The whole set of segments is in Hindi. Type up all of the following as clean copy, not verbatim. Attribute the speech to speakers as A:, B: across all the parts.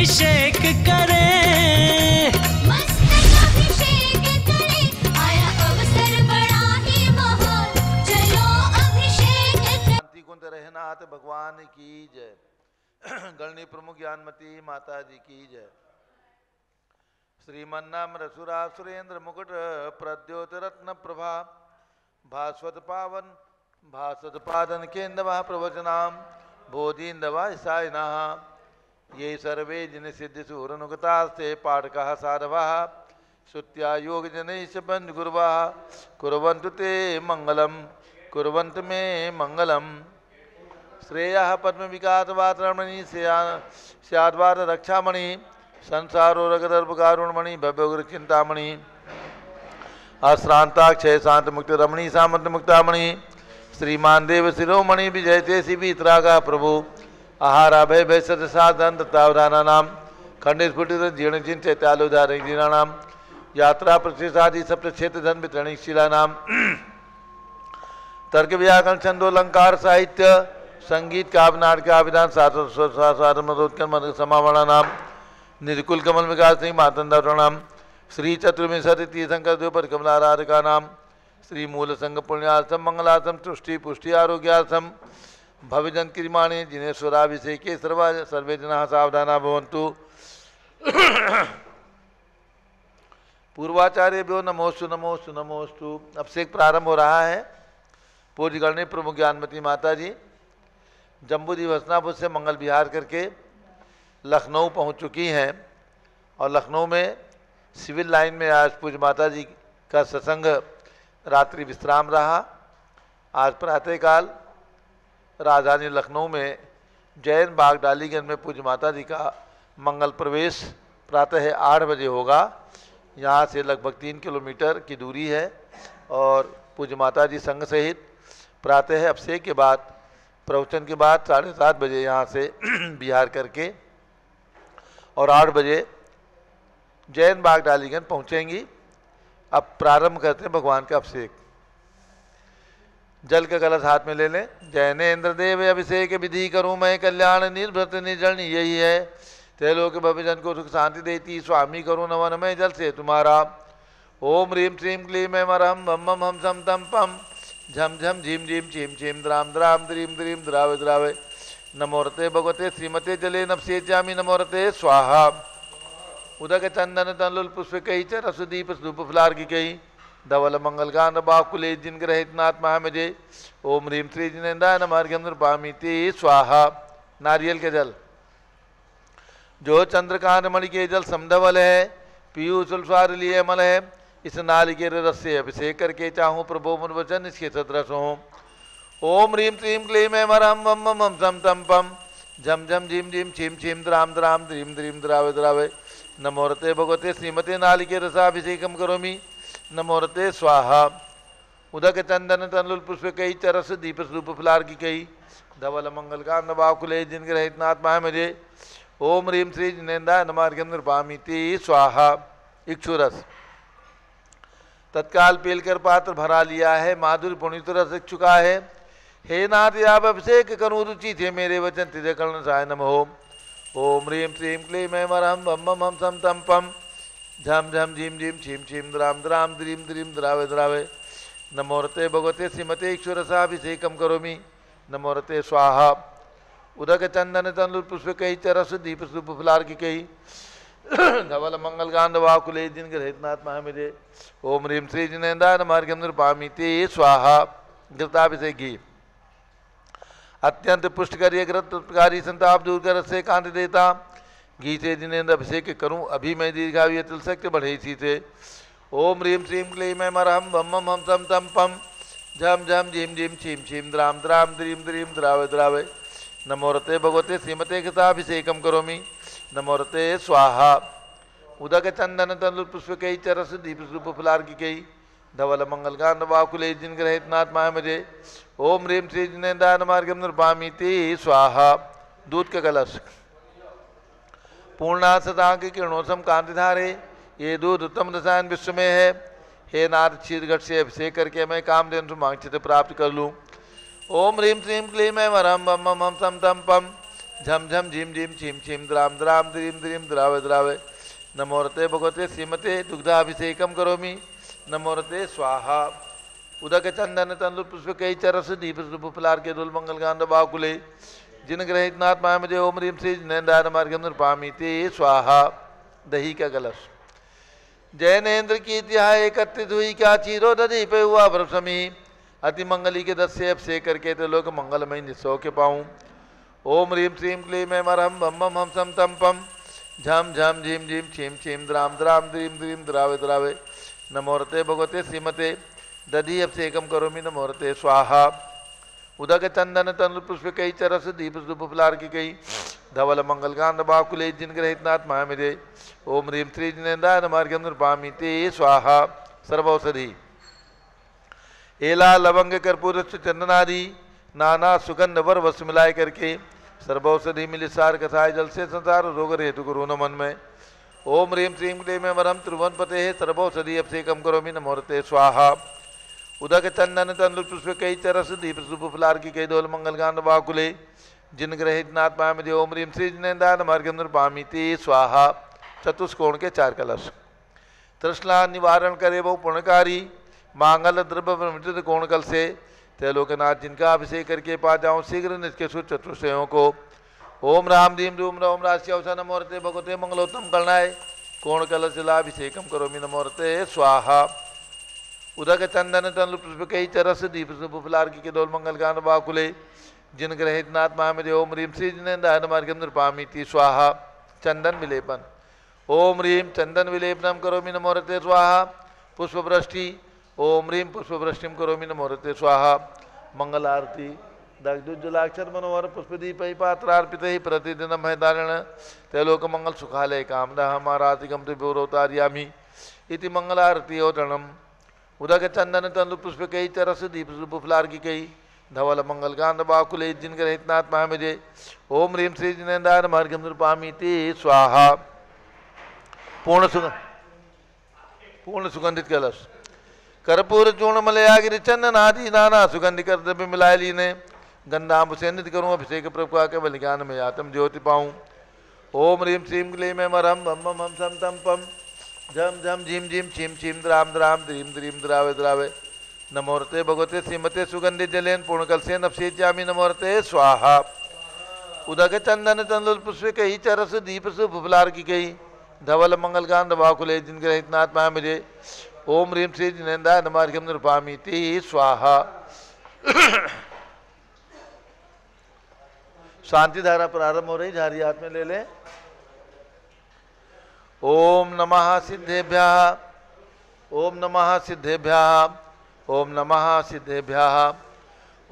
A: अभिषेक करें,
B: मस्तक अभिषेक करें, आया अवसर बड़ा ही महान, चलो अभिषेक करें।
C: शांति कुंज रहनाथ भगवान की जय। गणनी प्रमुख ज्ञानमती माता जी की जय। श्रीमन्नाम रसुरा सुरेंद्र मुकुट प्रद्योत रत्न प्रभा भास्वत पावन भास्वत पादन केन्द्र प्रवचनाम बोधीन्दवा सायना ये सर्वे जिन सिद्धि सूरनुगतास्ते पाठका साधवा श्रुत्या योग जनैश बंध गुरुवा कुर्वन्तु ते मंगलम कुर्वन्तु मे मंगलम। श्रेयः पद्म विकास वातरमणि स्याद्वाद रक्षामणि संसारो रगदर्पकारुणमणि भव्यग्र चिंतामणि अश्रांताक्षय शांत मुक्त रमणी सामंत मुक्तामणि श्रीमान देव शिरोमणि विजयते शिवित्रागा प्रभु आहारा भय भय सतसाधन तावधाना नाम खंडित स्फुटित जीर्ण जिन चैत्यालोधारण जीर्णानाम यात्रा प्रतिष्ठादि सप्त क्षेत्र धन वितरणी शिला नाम तर्क व्याकरण छंदोलंकार साहित्य संगीत काव्य नाटक विधान साधनोत्कर्म समावरणा नाम निर्कुल कमल विकास सिंह मातंदा प्रणाम श्री चतुर्विंशति तीर्थंकर द्विपद कमलाराधिका नाम श्री मूल संघ पुण्यार्थम मंगलार्थम तुष्टि पुष्टि आरोग्यार्थम भविजन क्रिमाणी जिनेश्वराभिषेके सर्वे जना सावधाना भवन्तु। पूर्वाचार्यभ्यो नमोस्तु नमोस्तु नमोस्तु। अभिषेक प्रारंभ हो रहा है। पूज्य गणनी प्रमुख ज्ञानमती माता जी जम्बूद्वीप हसनापुर से मंगल विहार करके लखनऊ पहुंच चुकी हैं और लखनऊ में सिविल लाइन में आज पूज्य माता जी का सत्संग रात्रि विश्राम रहा। आज प्रातःकाल राजधानी लखनऊ में जैन बाग डालीगंज में पूज्य माता जी का मंगल प्रवेश प्रातः 8 बजे होगा। यहाँ से लगभग 3 किलोमीटर की दूरी है और पूज्य माता जी संघ सहित प्रातः अभिषेक के बाद प्रवचन के बाद 7:30 बजे यहाँ से बिहार करके और 8 बजे जैन बाग डालीगंज पहुँचेंगी। अब प्रारंभ करते हैं भगवान का अभिषेक। जल का कलश हाथ में ले लें। जैनेन्द्र देव अभिषेक विधि करूँ मैं कल्याण निर्भृत निर्जन यही है त्रैलोक भविजन को सुख शांति देती स्वामी करूँ नवन में जल से तुम्हारा। ओम ह्रीम श्रीम क्लीम मरहम बम बम हम सम तम पम झम झम झीम झीम छीम छीम द्राम द्राम द्रीम द्रीम द्रावे द्रावे नमोरते भगवते श्रीमते जले नपसेजामी नमोरते स्वाहा। उदक चंदन तनुल पुष्प कही च रसदीप धूप फलार की कही धवल मंगल गान बाकुले जिन ग्रहित नात्मा मुझे ओम ह्रीम श्री जिनेन्द्राय नमः पामी ते स्वाहा। नारियल के जल जो चंद्रकांत मणि के जल समधवल है पीयूष स्वार लिए अमल है इस नालिकेर रस से अभिषेक करके चाहूँ प्रभो मुन वचन इसके सदरस हो। ओम ह्रीम श्रीम क्लीम मरहम बम बम हम सम तम पम झम झम झीम झीम छीम छीम द्राम द्राम द्रीम द्रीम द्रावे द्रावे नमोरते भगवते श्रीमते नालिकेर रसाभिषेकम करोमि नमोरते स्वाहा। उदक चंदन तनुल पुष्प कही चरस दीप रूप फलार की कही धवल मंगल का नवाकुले जिन ग्रहित नात्मा मुझे ओम ह्रीम श्री जिनेन्द्राय नमः पामी ते स्वाहा। इक्षुरस तत्काल पेलकर पात्र भरा लिया है माधुर्य पुणित रस चुका है। हे नाथ आप अभिषेक करूँ रुचि थे मेरे वचन तिजय कर्ण साय नम हो। ओम ह्रीम श्रीम क्लीम मरहम बम बम हम सम तम पम झम झम झीम झीम छीम छीम द्राम द्राम द्रीम द्रीम द्रावे द्रावे नमोरते भगवते श्रीमते ईश्वरसाभिषेकम करोमि नमोरते स्वाहा। उदक चंदन तनुल पुष्प कही चरस दीप सुप फलार की कही धवल मंगल गांध वाकुले जिन ग्रहितनाथ महामिरे ओम ह्रीम श्री जिनेन्द्राय नमः पामी ते स्वाहा। घृताभिषेक घी अत्यंत पुष्टकारी घृतकारी संताप दूर कर से कांत देता घी से जिनेन्द्र अभिषेक करूं अभी मैं दीर्घायु तिल शक्ति बढ़े सी थे। ओम ह्रीम श्रीम क्लीम मरहम बम बम हम सम तम पम झम झम झीम झीम छीम छीम द्राम द्राम द्रीम द्रीम द्रावे द्रावे नमोरते भगवते श्रीमते घृताभिषेकम करोमि नमोरते स्वाहा। उदक चंदन तनुल पुष्प कही चरस दीप रूप फलार की कही धवल मंगल गांध वाकुले जिन ग्रहित नाथ मुझे ओम ह्रीम श्री जिनेन्द्राय नमः पामी ते स्वाहा। दूध का कलश पूर्णा सदा के किरणोत्तम कांति धारे ये दूध उत्तम रसायन विश्व में है। हे नाथ क्षीरघट से अभिषेक करके मैं कामधेनु सुमांक्षित प्राप्त कर लूँ। ओम ह्रीम श्रीम क्लीम मरहम बम बम हम सम तम पम झम झम झीम झीम छीम छीम द्राम द्राम द्रीम द्रीम द्रावे द्रावे नमोरते भगवते श्रीमते दुग्धाभिषेकम करोमि नमोरते स्वाहा उदक चंदन तंदुर पुष्प कई चरस दीप पुपलार के दुल मंगल गांध बाकुले जिन ग्रहित नाथ माया मुझे ओम रीम श्री नैंदान मार्गम पामी ते स्वाहा दही का कलश जैनेन्द्र की तिहाई एकत्रित हुई क्या चीरो दधी पे हुआ भ्रसमी अति मंगली के 10 से अभिषेक करके तो लोग मंगलमय निस्सौ के पाऊँ ओम रीम श्रीम क्लीम मरहम बम बम हम सम तम पम झम झम झीम झीम छीम छीम द्राम द्राम द्रीम द्रीम द्रावे द्रावे नमोरते भगवते श्रीमते दधी अभिषेकम करोमि नमोरते स्वाहा उदक चंदन तनु पुष्प कई चरस दीप सुपुलार की कई धवल मंगल कांड बाकुले जिन ग्रहित नाथ माया मेरे ओम रीम श्री जिनेन्द्राय मार्गम पामी ते स्वाहा सर्वौषधि एला लवंग कर्पूर चंदनादि नाना सुगंध वर वस्तु मिलाए करके सर्वौषधि मिली सार कथाय जल से संसार रोग हेतु गुरु नमन में ओम रीम श्रीम क्लीम वरम त्रिभुवन पते सर्वौषधि अभिषेकम करोमि नमोरते स्वाहा उदक चंदन तंदुर पुष्प कई चरस दीप सुपुलार की कई दोल मंगल गांड बाकुले जिन ग्रहित नाथ पाया मुझे ओम रीम श्री जिनेन्द्राय मार्गम पामी ते स्वाहा चतुष्कोण के 4 कलश तृष्णा निवारण करे वो पुण्यकारी मांगल द्रव्य कोण कल से त्रिलोकनाथ जिनका अभिषेक करके पा जाऊँ शीघ्र नित्य चतुष्टयों को ओम राम दीम रूम रोम राशि अवसा नमोरते भगवते मंगलोत्तम करनाय कोण कलश जलाभिषेकम करोमि नमोरते स्वाहा उदक चंदन तनु पुष्प कई चरस दीप सुपुलार की दोल मंगल गान बाकुले जिन ग्रहित नाथ माया मुझे ओम रीम श्री जिनेन्द्राय मार्गम पामी ती स्वाहा चंदन विलेपन ओम रीम चंदन विलेपनम करोमि नमोरते स्वाहा पुष्पवृष्टि ओम ह्रीं पुष्पवृष्टिं करोमि नमोरते स्वाहा मंगल आरती दग्धुज्जलाक्षर मनोहर पुष्पदीप पात्रार्पित प्रतिदिनम है दारण तैलोक मंगल सुखालय कामना हमारातिकम त्रिपुरोतार्यामि इति मंगल आरती ओतणम उदक चंदन तंदु पुष्प कई चरस दीप सुपुफलार की कई धवल मंगल कांड बाकुले जिन ग्रहित नाथ महामिजे ओम ह्रीं श्री जिनेन्द्राय मार्गम पामी ते स्वाहा पूर्ण सुगंधित कलश कर्पूर चूर्ण मलयागिरि चंदन आदि नाना सुगंधि कर द्रव्य मिलाए लीने गंधांब से नित करूँ अभिषेक प्रभु के बलिज्ञान में आत्म ज्योति पाऊँ ओम ह्रीं श्रीं क्लीं में मरम बम बम हम सम तम पम झम झम झीम झीम छीम छीम द्राम द्राम द्रीम द्रीम द्रावे द्रावे नमोरते भगवते श्रीमते सुगंधि जलेन पूर्णकल से नपसेच्यामि नमोरते स्वाहा उदक चंदन तंदुल पुष्प कही चरस दीप सुफलार की कही धवल मंगल गांध बाकुले जिन ग्रहित नाथ माया मुझे ओम ह्रीं श्री जिनेन्द्राय मार्गम निरूपामि ते स्वाहा शांति धारा प्रारंभ हो रही, झारी हाथ में ले लें। ओम नमः सिद्धेभ्यः ओम नमः सिद्धेभ्यः ओम नमः सिद्धेभ्यः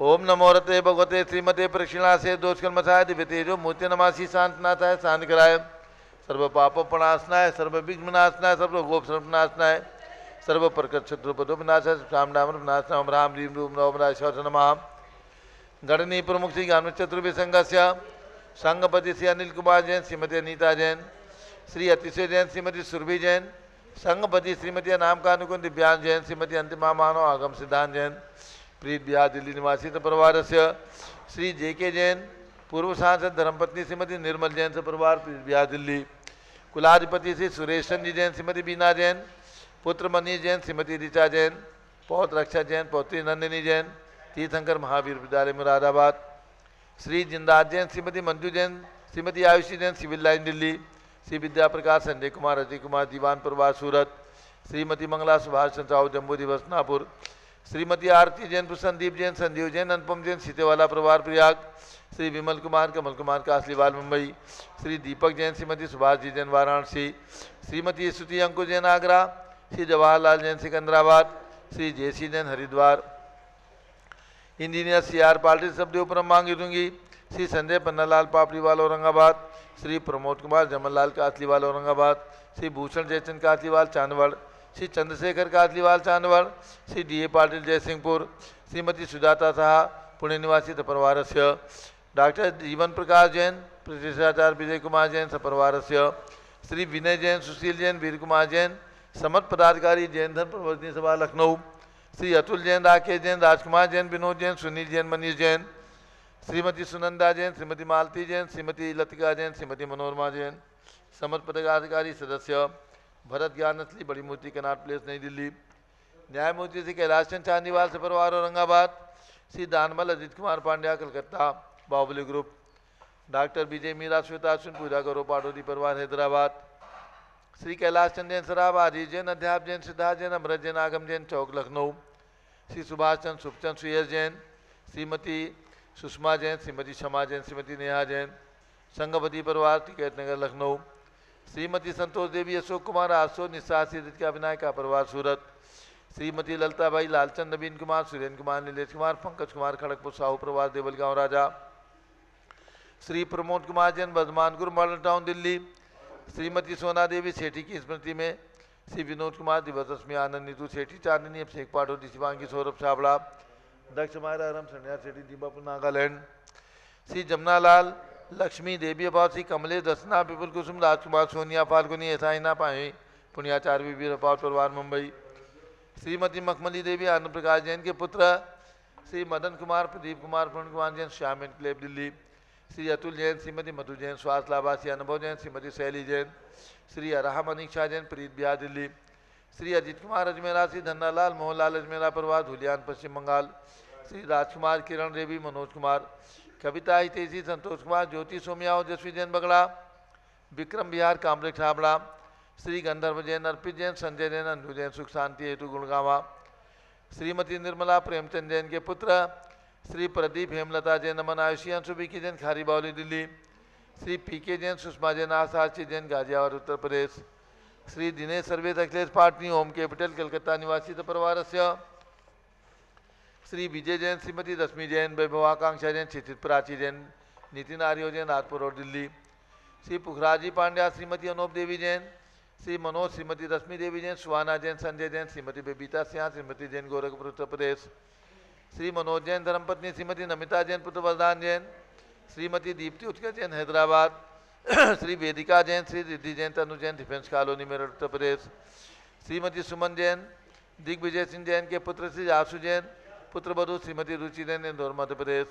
C: ओम नमोरते भगवते श्रीमते प्रक्षिणासे दोषकर्मसाय दिव्य तेजो मूर्ति नमासी शांतनाथाय शांति कराय सर्व पाप प्रणाशनाय सर्व विघ्न विनाशनाय सर्व गोप सर्वनाशनाय सर्व प्रकट शत्रुपदो विनाशाय श्याम नाम विनाशनाय ओम राम ह्रीं रूम नमः राय नमः गणनी प्रमुख श्री ज्ञान चतुर्भि संघस्य संघपति श्री अनिल कुमार जैन श्रीमती अनीता जैन श्री अतिशय जैन श्रीमती सुरभि जैन संघपति श्रीमती नाम कानुकुंद दिव्यांग जैन श्रीमती अंतिमा मानव आगम सिद्धांत जैन प्रीत बिहार दिल्ली निवासी परिवार से श्री जे.के. जैन पूर्व सांसद धर्मपत्नी श्रीमती निर्मल जैन से परिवार प्रीत बिहार दिल्ली कुलाधिपति श्री सुरेश चंद्र जैन श्रीमती बीना जैन पुत्र मनीष जैन श्रीमती ऋचा जैन पौत्र रक्षा जैन पौत्री नंदिनी जैन तीर्थंकर महावीर विद्यालय मुरादाबाद श्री जिंदाज जैन श्रीमती मंजू जैन श्रीमती आयुषी जैन सिविल लाइन दिल्ली श्री विद्या प्रकाश संजय कुमार अजय कुमार दीवान परिवार सूरत श्रीमती मंगला सुभाष चंद्राव जम्मू दिवस नापुर श्रीमती आरती जैन संदीप जैन संजीव जैन अनुपम जैन सीतेवाला परिवार प्रयाग श्री विमल कुमार कमल कुमार कासलीवाल मुंबई श्री दीपक जैन श्रीमती सुभाष जी जैन वाराणसी श्रीमती स्तुति अंकुश जैन आगरा श्री जवाहरलाल जैन सिकंदराबाद श्री जयसी जैन हरिद्वार इंजीनियर सी.आर. पाल्टी शब्दों मांगी दूंगी श्री संजय पन्नालाल पापड़ीवाल औरंगाबाद श्री प्रमोद कुमार जमनलाल कासलीवाल औरंगाबाद श्री भूषण जयचंद कासलीवाल चांदवड़ श्री चंद्रशेखर कासलीवाल चांदवड़ श्री डी.ए. पाटिल जयसिंहपुर श्रीमती सुजाता साहा पुणे निवासी सपरिवार से डॉक्टर जीवन प्रकाश जैन प्रतिष्ठाचार्य विजय कुमार जैन सपरिवार से श्री विनय जैन सुशील जैन वीर कुमार जैन समत पदाधिकारी जैन धर्म प्रवर्तनी सभा लखनऊ श्री अतुल जैन राकेश जैन राजकुमार जैन विनोद जैन सुनील जैन मनीष जैन श्रीमती सुनंदा जैन, श्रीमती मालती जैन, श्रीमती लतिका जैन, श्रीमती मनोरमा जैन। समस्त पदाधिकारी सदस्य भरत ज्ञानश्री, बड़ी मूर्ति, कनाट प्लेस, नई दिल्ली। न्यायमूर्ति श्री कैलाश चंद चांदीवाल से परिवार, औरंगाबाद। श्री दानमल अजित कुमार पांड्या, कलकत्ता, बाहुबली ग्रुप। डॉक्टर विजय मीरा, श्वेता अश्विन, पूजा गौरव, पाटोदी परिवार, हैदराबाद। श्री कैलाश चंद जैन, सराब, आजीज जैन, अध्याप जैन, सिद्धार्थ जैन, अमृत जैन, आगम जैन, चौक, लखनऊ। श्री सुभाष चंद, सुखचंद, सुयस जैन, श्रीमती सुषमा जैन, श्रीमती क्षमा जैन, श्रीमती नेहा जैन, संगपति परिवार, टिकैत नगर, लखनऊ। श्रीमती संतोष देवी, अशोक कुमार, आसो, निस्सार सिद्धिका विनायका परिवार, सूरत। श्रीमती ललताबाई, लालचंद, नवीन कुमार, सुरेंद्र कुमार, नीलेश कुमार, पंकज कुमार, खड़गपुर, साहू परिवार, देवलगांव राजा। Shri Pramod Kumar Jain, Bardhamanpur, model town, Delhi. श्रीमती सोना देवी सेठी की स्मृति में श्री विनोद कुमार, दिवस रश्मि, आनंद, नीतू सेठी, चांदनी, अभिषेक पाठोदी, शिवांगी, सौरभ छाबड़ा, दक्ष मायरा, राम सन्या सेठी, दीमापुर, नागालैंड। श्री जमुनालाल, लक्ष्मी देवी, अभाव, श्री कमलेश, दर्शना, विपुल कुसुम, राजकुमार, सोनिया, फाल्गुनी, ऐसाइना पाही, पुण्याचार्य, वीर अभाव परिवार, मुंबई। श्रीमती मखमली देवी, आनंद प्रकाश जैन के पुत्र। श्री मदन कुमार, प्रदीप कुमार, पूर्ण कुमार जैन, श्याम एनक्लेव, दिल्ली। श्री अतुल जैन, श्रीमती मधु जैन, स्वास्थ्य लाभार्थी, अनुभव जैन, श्रीमती शैली जैन, श्री अरहा मनीषा जैन, प्रीत बिहार, दिल्ली। श्री अजित कुमार अजमेरा, श्री धन्नालाल मोहनलाल अजमेरा परिवार, धुलियान, पश्चिम बंगाल। श्री राजकुमार, किरण देवी, मनोज कुमार, कविता हितेशी, संतोष कुमार, ज्योति सोमिया, ओजस्वी जैन, बगड़ा, विक्रम बिहार, कामरेख छाबड़ा। श्री गंधर्व जैन, अर्पित जैन, संजय जैन, अंजू जैन, सुख शांति हेतु, गुड़गावा। श्रीमती निर्मला प्रेमचंद जैन के पुत्र। श्री प्रदीप, हेमलता जैन, नमन, आयुषी, अंशुबी की जैन, खारी बावली, दिल्ली। श्री पीके जैन, सुषमा जैन, आसाची जैन, गाजियाबाद, उत्तर प्रदेश। श्री दिनेश सर्वेद, अखिलेश पाटनी, होम कैपिटल, कलकत्ता निवासी परिवार। श्री विजय जैन, श्रीमती रश्मि जैन, वैभवाकांक्षा जैन, क्षितिज प्राची जैन, नितिन आर्यो जैन, नागपुर और दिल्ली। श्री पुखराजी पांड्या, श्रीमती अनूप देवी जैन, श्री मनोज, श्रीमती रश्मि देवी जैन, सुहाना जैन, संजय जैन, श्रीमती बेबीता सिंह, श्रीमती जैन, गोरखपुर, उत्तर प्रदेश। श्री मनोज जैन, धर्मपत्नी श्रीमती नमिता जैन, पुत्र वरदान जैन, श्रीमती दीप्ति उत्कर्ष जैन, हैदराबाद। श्री वेदिका जैन, श्री रिद्धि जैन, तनु जैन, डिफेंस कॉलोनी, मेरठ, उत्तर प्रदेश। श्रीमती सुमन जैन, दिग्विजय सिंह जैन के पुत्र श्री आशु जैन, पुत्र वधु श्रीमती रुचि जैन, इंदौर, मध्य प्रदेश।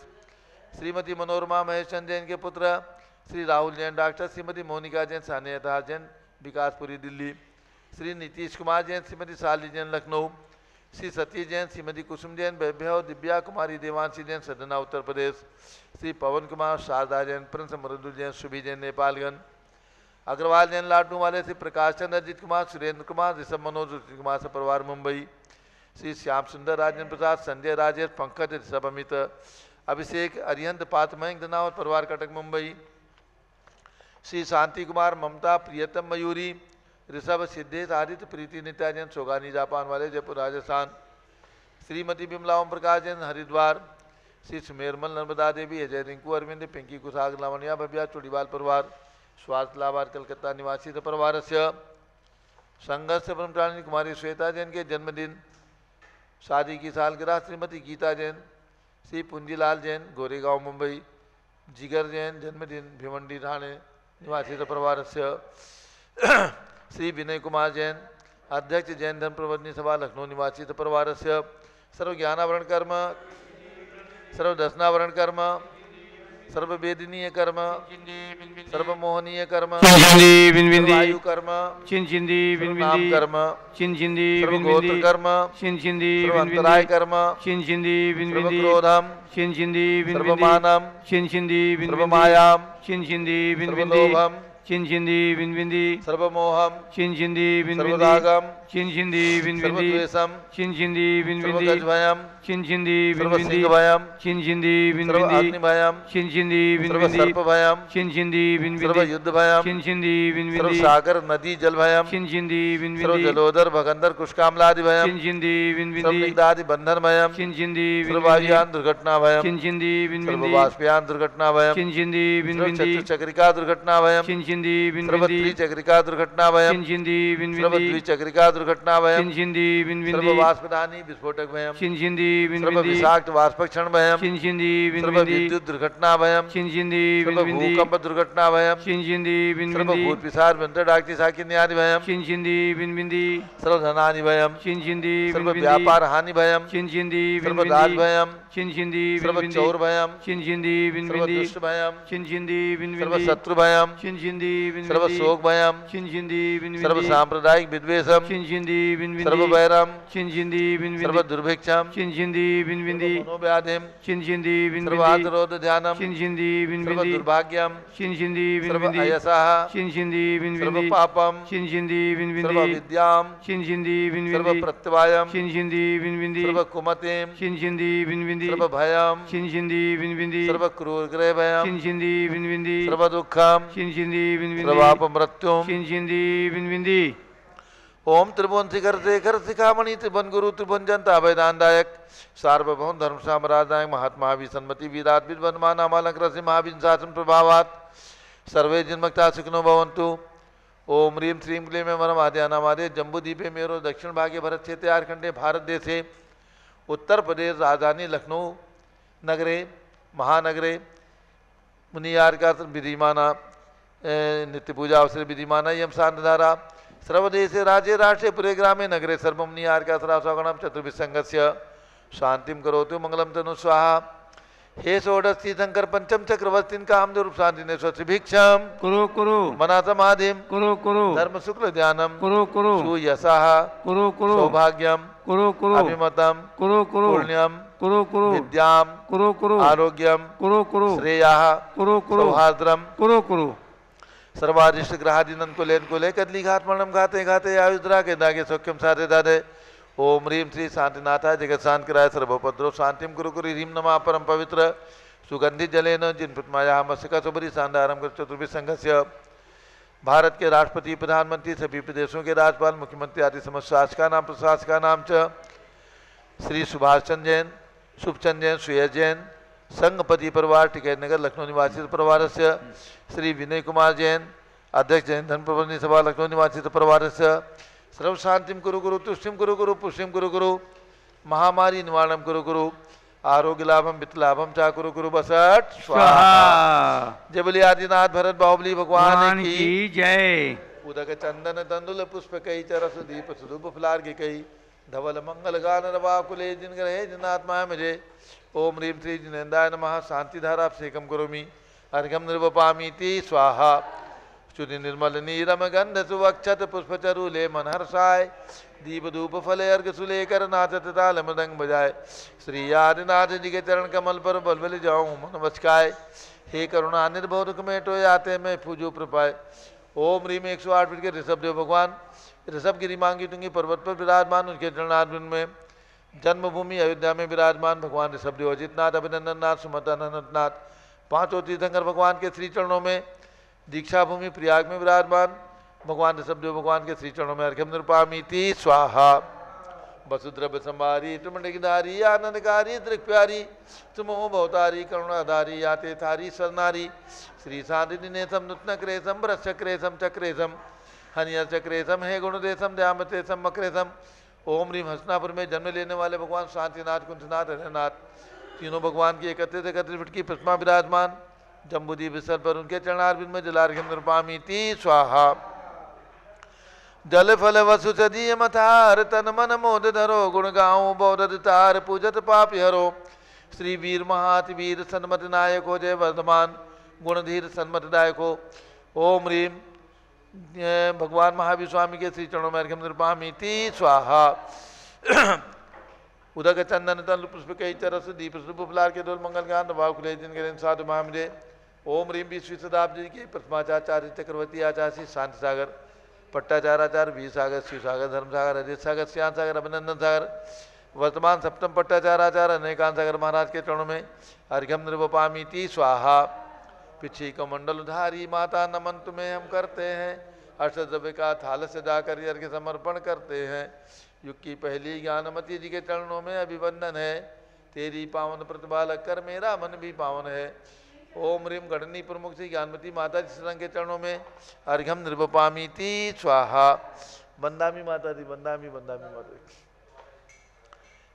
C: श्रीमती मनोरमा महेश चंद जैन के पुत्र श्री राहुल जैन, डॉक्टर। श्रीमती मोनिका जैन, सानिया जैन, विकासपुरी, दिल्ली। श्री नीतीश कुमार जैन, श्रीमती शाली जैन, लखनऊ। श्री सतीश जैन, श्रीमती कुसुम जैन, वैभव, दिव्या कुमारी, देवांशी जैन, सदना, उत्तर प्रदेश। श्री पवन कुमार, शारदा जैन, प्रिंस मृदुल जैन, शुभी जैन, नेपालगंज। अग्रवाल जैन, लाडू वाले, श्री प्रकाश चंद्र, अजित कुमार, सुरेंद्र कुमार, ऋषभ मनोज, ऋषि कुमार से परिवार, मुंबई। श्री श्याम सुंदर, राजेंद्र प्रसाद, संजय, राजेश, पंकज, ऋषभ, अमित, अभिषेक, अरिहंत, पात, मयंक धनावत परिवार, कटक, मुंबई। श्री शांति कुमार, ममता, प्रियतम, मयूरी, ऋषभ, सिद्धेश, आदित्य, प्रीति, नित्या जैन, सोगानी, जापान वाले, जयपुर, राजस्थान। श्रीमती बिमला ओम प्रकाश जैन, हरिद्वार। श्री सुमेरमल, नर्मदा देवी, अजय, रिंकू, अरविंद, पिंकी, कुशाग, लावण्या, भव्या, चुड़ीवाल परिवार, स्वास्थ्य लाभार, कलकत्ता निवासी परिवार। संघर्ष ब्रह्मचारिणी कुमारी श्वेता जैन के जन्मदिन, शादी की सालगिरह श्रीमती गीता जैन। श्री पुंजीलाल जैन, गोरेगांव, मुंबई। जिगर जैन, जन्मदिन भिवंडी, ठाणे निवासी परिवार। श्री विनय कुमार जैन, अध्यक्ष जैन धर्म प्रवर्तनी सभा, लखनऊ निवासी परिवार। सर्व ज्ञानावरण कर्म, सर्व दर्शनावरण कर्म, सर्व वेदनीय कर्म, सर्व मोहनीय कर्म, वायु कर्म, नाम कर्म, सर्व गोत्र कर्म, सर्व अंतराय कर्म, सर्व क्रोधम, सर्व मानम, सर्व मायाम, सर्व लोभम, सर्व मोहम, सर्व रागम, सर्व द्वेषम, सर्व गज भयम, सर्व सिंह भयम, सर्व अग्नि भयम, सर्व सर्प भयम, सर्व युद्ध भयम, सर्व सागर नदी जल भयम, सर्व जलोदर भगंदर कुशकामलादि भयम, सर्व निग्धादि बंधन भयम, सर्व वायुयान दुर्घटना भयम, सर्व वाष्पयान दुर्घटना भयम, सर्व चक्रिका दुर्घटना भयम,
A: चिंचिंदी
C: सर्व
A: बिनबिंदी
C: त्रिचक्रिका दुर्घटना भयम
A: चिंचिंदी
C: सर्व
A: बिनबिंदी
C: द्विचक्रिका दुर्घटना भयम
A: चिंचिंदी
C: सर्व
A: बिनबिंदी
C: वाष्पदानी विस्फोटक भयम
A: चिंचिंदी
C: सर्व
A: बिनबिंदी
C: विषाक्त वाष्पक्षण भयम
A: चिंचिंदी
C: सर्व
A: बिनबिंदी
C: विद्युत दुर्घटना भयम
A: चिंचिंदी
C: सर्व
A: बिनबिंदी
C: भूकंप दुर्घटना भयम
A: चिंचिंदी
C: सर्व
A: बिनबिंदी
C: भूत पिशाच मंत्र डाक्ति साकिन्यादि भयम
A: चिंचिंदी बिनबिंदी
C: सर्व धनानि भयम
A: चिंचिंदी
C: सर्व
A: बिनबिंदी
C: व्यापार हानि भयम
A: चिंचिंदी
C: सर्व राज
A: बिनबिंदी
C: भयम
A: चिंचिंदी
C: सर्व
A: बिनबिंदी
C: चौर भयम
A: चिंचिंदी
C: सर्व
A: बिनबिंदी
C: दुष्ट भयम
A: चिंचिंदी
C: सर्व
A: बिनबिंदी
C: शत्रु भयम
A: चिंचिंदी
C: सर्व
A: बिनबिंदी
C: शोक भयम
A: चिंचिंदी
C: सर्व
A: बिनबिंदी
C: सांप्रदायिक विद्वेषम
A: चिंचिंदी
C: सर्व
A: बिनबिंदी
C: वैरम
A: चिंचिंदी
C: सर्व
A: बिनबिंदी
C: दुर्भिक्षम
A: चिंचिंदी
C: सर्व
A: बिनबिंदी
C: मनोव्याधिम
A: चिंचिंदी
C: सर्व
A: बिनबिंदी
C: आत्मरोध ध्यानम
A: चिंचिंदी
C: सर्व
A: बिनबिंदी
C: दुर्भाग्यम
A: चिंचिंदी
C: सर्व
A: बिनबिंदी
C: अयसः
A: चिंचिंदी
C: सर्व
A: बिनबिंदी
C: पापम
A: चिंचिंदी
C: सर्व
A: बिनबिंदी
C: विद्याम
A: चिंचिंदी
C: सर्व
A: बिनबिंदी
C: प्रत्यवायम
A: चिंचिंदी बिनबिंदी
C: सर्व कुमतिम
A: चिंचिंदी बिनबिंदी
C: सर्व भयम
A: चिंचिंदी बिनबिंदी
C: सर्व क्रूरग्रह भयम
A: चिंचिंदी बिनबिंदी
C: सर्व दुःखम
A: चिंचिंदी बिनबिंदी
C: सर्व अपमृत्युम
A: चिंचिंदी बिनबिंदी
C: ओम त्रिभुवन शिखर शेखर शिखामणि त्रिभुवन गुरु त्रिभुवन जनता अभयदानदायक सार्वभौम धर्म साम्राज्यनायक महात्मा विसन्मति वीरात विद्वन्मान नामालंकृत महावीर शासन प्रभावात सर्वे जिन्मक्ता सुखिनो भवन्तु। ओम ह्रीं श्रीं क्लीं वरम आद्यानामादे जम्बूद्वीपे मेरो दक्षिण भागे भरत क्षेत्रे आर्खंडे भारत देशे उत्तर प्रदेश राजधानी लखनऊ नगरे महानगरे मुनियार्का विधिमाना नित्य पूजा अवसर विधिमाना यम शांतधारा सर्वदेशे राज्ये राष्ट्रे पुरे ग्रामे नगरे सर्वमुनियार्का सरासगणम चतुर्विसंगस्य शांतिम करोतु मंगलम तनु स्वाहा। हे षोडशी शंकर पंचम चक्रवर्तीन काम रूप शांति ने स्वभिक्षम
A: कुरु कुरु
C: मना समाधिम
A: कुरु कुरु
C: धर्म शुक्ल ध्यानम
A: कुरु कुरु
C: सुयशः
A: कुरु कुरु
C: सौभाग्यम
A: कुरु कुरु
C: अभिमतम
A: कुरु कुरु
C: पुण्यम
A: कुरु कुरु
C: विद्याम
A: कुरु कुरु
C: आरोग्यम
A: कुरु कुरु
C: श्रेयः
A: कुरु कुरु
C: सौहार्द्रम
A: कुरु कुरु
C: सर्वादिष्ट ग्रहादिनन को लेन कदली घात मरणम घाते घाते आयुद्रा के दागे सौख्यम साधे दादे। ओम ह्रीं श्री शांतिनाथाय जगत शांत कराय सर्वोपद्रव शांतिम कुरु कुरु ह्रीं नमः परम पवित्र सुगंधित जलेन जिन प्रतिमाया मस्तिका सुबरी शानदारम चतुर्भिः संघस्य भारत के राष्ट्रपति प्रधानमंत्री सभी प्रदेशों के राज्यपाल मुख्यमंत्री आदि समस्त शासका नाम प्रशासका नाम च श्री सुभाष चंद्र जैन शुभचंद जैन सुयश जैन संघपति परिवार टिकैत नगर लखनऊ निवासित परिवार से श्री विनय कुमार जैन अध्यक्ष जैन धन प्रबंधनी सभा लखनऊ निवासित परिवार से सर्व शांतिम कुरु गुरु तुष्टिम कुरु गुरु पुष्टिम कुरु गुरु महामारी निवारणम कुरु गुरु आरोग्य लाभम वित्त लाभम चा कुरु गुरु बसट स्वाहा। जय बोले आदिनाथ भरत बाहुबली भगवान की
A: जय।
C: उदक चंदन तंदुल पुष्प कई चरस दीप सुधुप फुलार के कई धवल मंगल गान रवा कुले जिन ग्रहे जिनात्मा मुझे। ओम ह्रीं श्री जिनेन्द्राय नमः शांति धारा अभिषेकम करोमि अर्घ्यम निर्वपामीति स्वाहा। शुद्धि निर्मल नीरम गंध सुवक्षत पुष्पचरूले मनहर्षाय दीप धूप फले अर्घ सुलेकर नाचत ताल मृदंग बजाय। श्री आदिनाथ जी के चरण कमल पर बलबल जाऊं मन बचकाय। हे करुणा निर्भव दुख में टोए आते मैं पूजो प्रपाय। ओम ह्रीं 108 फीट के ऋषभ देव भगवान ऋषभ गिरी मांगी टुंगी पर्वत पर विराजमान उनके चरणारविंद में जन्मभूमि अयोध्या में विराजमान भगवान ऋषभदेव अजितनाथ अभिनंदन नाथ सुमत अनंतनाथ पांचों तीर्थंकर भगवान के श्री चरणों में दीक्षा भूमि प्रयाग में विराजमान भगवान ऋषभदेव भगवान के श्री चरणों में अर्घ्यम निरूपामीति स्वाहा। वसुद्रव्य संभारी त्रिमंडगिधारी आनंदकारी दृक्प्यारी तुमो भवतारी करुणाधारी याते थारी सरनारी श्री शांतिनेशम नूतन क्रेशम वृक्षक्रेशम चक्रेशम हनियर चक्रेशम हे गुणदेशम दयामतेशम मक्रेशम। ओम ह्रीं हसनापुर में जन्म लेने वाले भगवान शांतिनाथ कुंजनाथ हरनाथ तीनों भगवान की 31 फीट की प्रतिमा विराजमान जम्बूद्वीप स्थल पर उनके चरणारविंद में जलार्घ्यम निरूपामीति स्वाहा। जल फल वसु सदीय मथार तन मन मोद धरो गुण गाऊं बौद्ध तार पूजत पापि हरो। श्री वीर महाति वीर सन्मत नायक हो जय वर्धमान गुणधीर सन्मत दायक हो। ओम ह्रीं भगवान महावीर स्वामी के श्री चरणों में अर्घ्यम निरूपामीति स्वाहा। उदक चंदन तल पुष्प कई चरस दीप शुभ फुलार के डोल मंगल गान भाव खुले जिन के साधु महामिरे। ओम ह्रीं 20वीं शताब्दी के प्रथमाचार्य चक्रवर्ती आचार्य शांति सागर पट्टाचार्य वीर सागर शिव सागर धर्म सागर अजित सागर श्याम सागर अभिनंदन सागर वर्तमान सप्तम पट्टाचार्य अनेकांत सागर महाराज के चरणों में अर्घ्यम निरूपामीति स्वाहा। पिछी कमंडलधारी माता नमन तुम्हें हम करते हैं अष्टद्रव्य का थाल सजाकर अर्घ्य समर्पण करते हैं। युग की पहली ज्ञानमती जी के चरणों में अभिवंदन है तेरी पावन प्रतिभा लग कर मेरा मन भी पावन है। ओम ह्रीम गणनी प्रमुख श्री ज्ञानमती माता जी शरण के चरणों में अर्घ्यम निर्वपामीति स्वाहा। बंदामी माता जी, बंदामी बंदामी माता जी।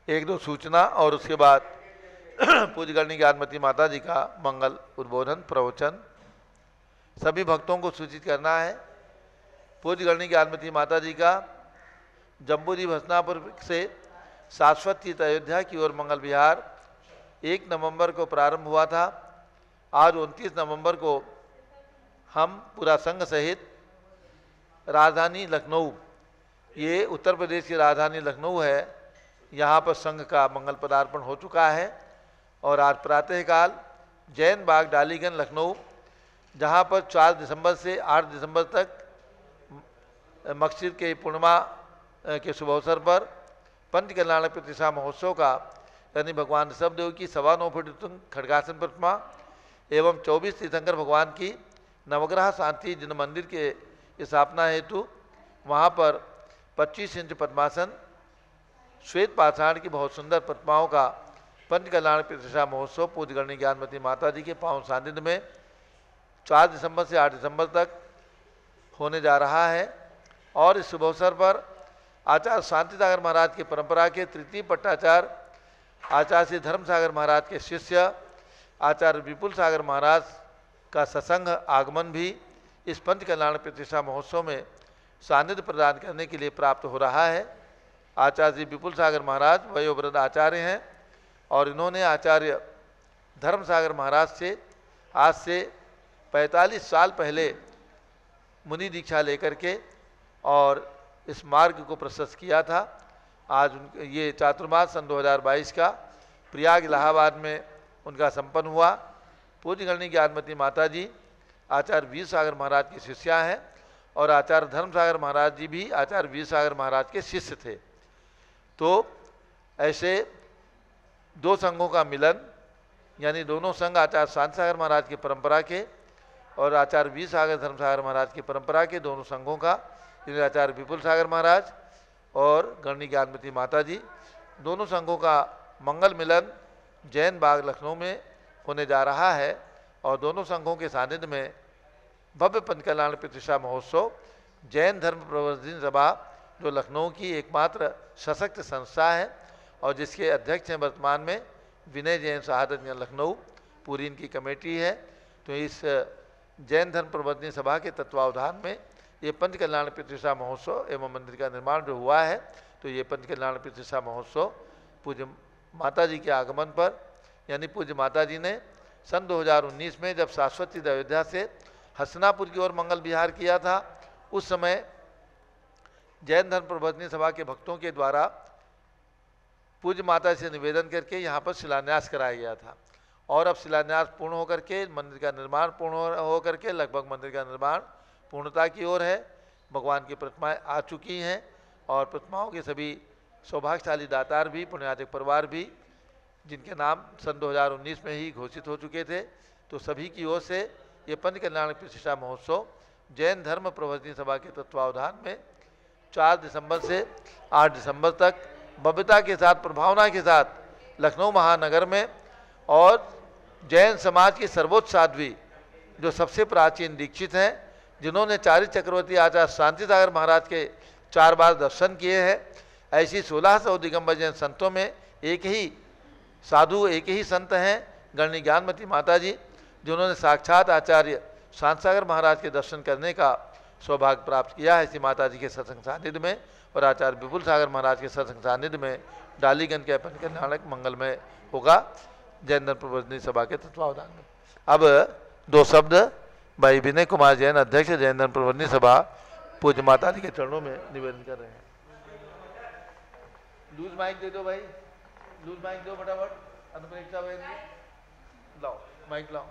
C: एक दो सूचना और उसके बाद पूज्य गणनी ज्ञानमती माता जी का मंगल उद्बोधन प्रवचन सभी भक्तों को सूचित करना है। पूज्य गणनी ज्ञानमती माता जी का जम्बूजी भसनापुर से शाश्वत तीर्थ अयोध्या की ओर मंगल विहार 1 नवंबर को प्रारंभ हुआ था। आज 29 नवंबर को हम पूरा संघ सहित राजधानी लखनऊ, ये उत्तर प्रदेश की राजधानी लखनऊ है, यहाँ पर संघ का मंगल पदार्पण हो चुका है। और आज प्रातःकाल जैन बाग डालीगंज लखनऊ, जहाँ पर 4 दिसंबर से 8 दिसंबर तक मकसद के पूर्णिमा के शुभ अवसर पर पंच कल्याण प्रतिष्ठा महोत्सव का यानी भगवान ऋषभदेव की 9.25 फुट खड्गासन प्रतिमा एवं 24 तीर्थंकर भगवान की नवग्रह शांति जिन मंदिर के स्थापना हेतु वहाँ पर 25 इंच पद्मासन श्वेत पाषाण की बहुत सुंदर प्रतिमाओं का पंच कल्याण प्रतिष्ठा महोत्सव पूज्य गणनी ज्ञानमती माता जी के पावन सानिध्य में 4 दिसंबर से 8 दिसंबर तक होने जा रहा है। और इस शुभ अवसर पर आचार्य शांति सागर महाराज की परंपरा के तृतीय पट्टाचार्य आचार्य श्री धर्म सागर महाराज के शिष्य आचार्य विपुल सागर महाराज का सत्संग आगमन भी इस पंच कल्याण प्रतिष्ठा महोत्सव में सानिध्य प्रदान करने के लिए प्राप्त हो रहा है। आचार्य श्री विपुल सागर महाराज वयोवृद्ध आचार्य हैं और इन्होंने आचार्य धर्म सागर महाराज से आज से 45 साल पहले मुनि दीक्षा लेकर के और इस मार्ग को प्रशस्त किया था। आज ये चातुर्मास सन 2022 का प्रयाग इलाहाबाद में उनका संपन्न हुआ। पूज्य गणनी ज्ञानमती माता जी आचार्य वीर सागर महाराज की शिष्या हैं और आचार्य धर्म सागर महाराज जी भी आचार्य वीर सागर महाराज के शिष्य थे। तो ऐसे 2 संघों का मिलन यानी दोनों संघ आचार्य शांति सागर महाराज की परंपरा के और आचार्य वीर सागर धर्म सागर महाराज की परंपरा के दोनों संघों का आचार्य विपुल सागर महाराज और गणनी ज्ञानमती माता जी दोनों संघों का मंगल मिलन जैन बाग लखनऊ में होने जा रहा है। और दोनों संघों के सानिध्य में भव्य पंच कल्याण प्रतिष्ठा महोत्सव जैन धर्म प्रवर्धन सभा जो लखनऊ की एकमात्र सशक्त संस्था है और जिसके अध्यक्ष हैं वर्तमान में विनय जैन शहादतगंज लखनऊ, पूरी इनकी कमेटी है। तो इस जैन धर्म प्रवर्धन सभा के तत्वावधान में ये पंच कल्याण प्रतिष्ठा महोत्सव एवं मंदिर का निर्माण जो हुआ है, तो ये पंच कल्याण प्रतिष्ठा महोत्सव पूज्य माता जी के आगमन पर यानी पूज्य माता जी ने सन 2019 में जब शाश्वत अयोध्या से हसनापुर की ओर मंगल विहार किया था, उस समय जैन धर्म प्रवर्धन सभा के भक्तों के द्वारा पूज्य माता से निवेदन करके यहाँ पर शिलान्यास कराया गया था। और अब शिलान्यास पूर्ण होकर के मंदिर का निर्माण पूर्ण होकर के लगभग मंदिर का निर्माण पूर्णता की ओर है। भगवान की प्रतिमाएं आ चुकी हैं और प्रतिमाओं के सभी सौभाग्यशाली दातार भी पुण्यातिक परिवार भी जिनके नाम सन 2019 में ही घोषित हो चुके थे, तो सभी की ओर से ये पंच कल्याण प्रतिष्ठा महोत्सव जैन धर्म प्रवर्धन सभा के तत्वावधान में 4 दिसंबर से 8 दिसंबर तक भव्यता के साथ प्रभावना के साथ लखनऊ महानगर में और जैन समाज की सर्वोच्च साध्वी जो सबसे प्राचीन दीक्षित हैं, जिन्होंने चारि चक्रवर्ती आचार्य शांति सागर महाराज के 4 बार दर्शन किए हैं, ऐसी 1600 दिगंबर जैन संतों में एक ही साधु एक ही संत हैं गणनी ज्ञानमती माता जी, जिन्होंने साक्षात आचार्य शांति सागर महाराज के दर्शन करने का सौभाग्य प्राप्त किया है। इसी माता जी के सत्संग सानिध्य में और आचार्य विपुल सागर महाराज के सत्संग सानिध्य में डालीगंज के पंच कल्याणक मंगल में होगा जैन धर्म प्रवर्धन सभा के तत्वावधान में। अब 2 शब्द भाई विनय कुमार जैन अध्यक्ष जैन धर्म प्रवर्धन सभा पूज्य माता जी के चरणों में निवेदन कर रहे हैं। लूज माइक दे दो भाई, लूज माइक दो फटाफट। अनुपरीक्षा बहन लाओ माइक लाओ।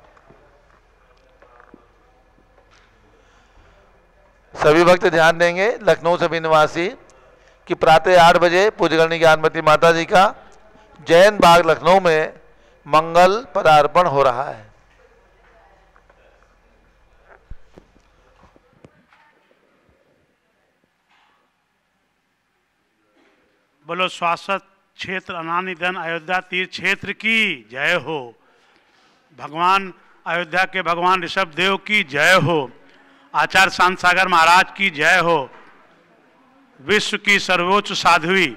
C: सभी भक्त ध्यान देंगे लखनऊ सभी निवासी कि प्रातः 8 बजे पूज्य गणनी ज्ञानमती माता जी का जैन बाग लखनऊ में मंगल पदार्पण हो रहा है।
D: बोलो शाश्वत क्षेत्र अनानिधन अयोध्या तीर्थ क्षेत्र की जय हो। भगवान अयोध्या के भगवान ऋषभ देव की जय हो, आचार्य शांत सागर महाराज की जय हो, विश्व की सर्वोच्च साध्वी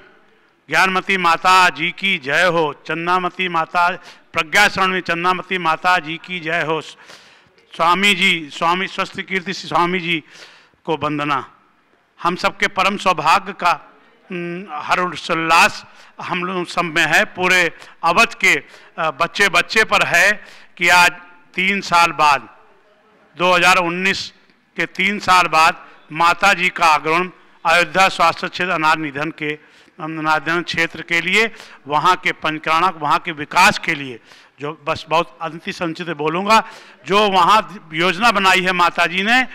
D: ज्ञानमती माता जी की जय हो, चंदामती माता प्रज्ञा शरण चंदामती माता जी की जय हो, स्वामी जी स्वामी स्वस्थ कीर्ति स्वामी जी को वंदना। हम सबके परम सौभाग्य का हर्षोल्लास हम लोग सब में है, पूरे अवध के बच्चे बच्चे पर है कि आज 3 साल बाद 2019 के 3 साल बाद माता जी का आगमन अयोध्या स्वास्थ्य क्षेत्र अनाथ निधन के निधन क्षेत्र के लिए, वहाँ के पंचकर्णक वहाँ के विकास के लिए, जो बस बहुत अंति संचित बोलूँगा, जो वहाँ योजना बनाई है माता जी ने,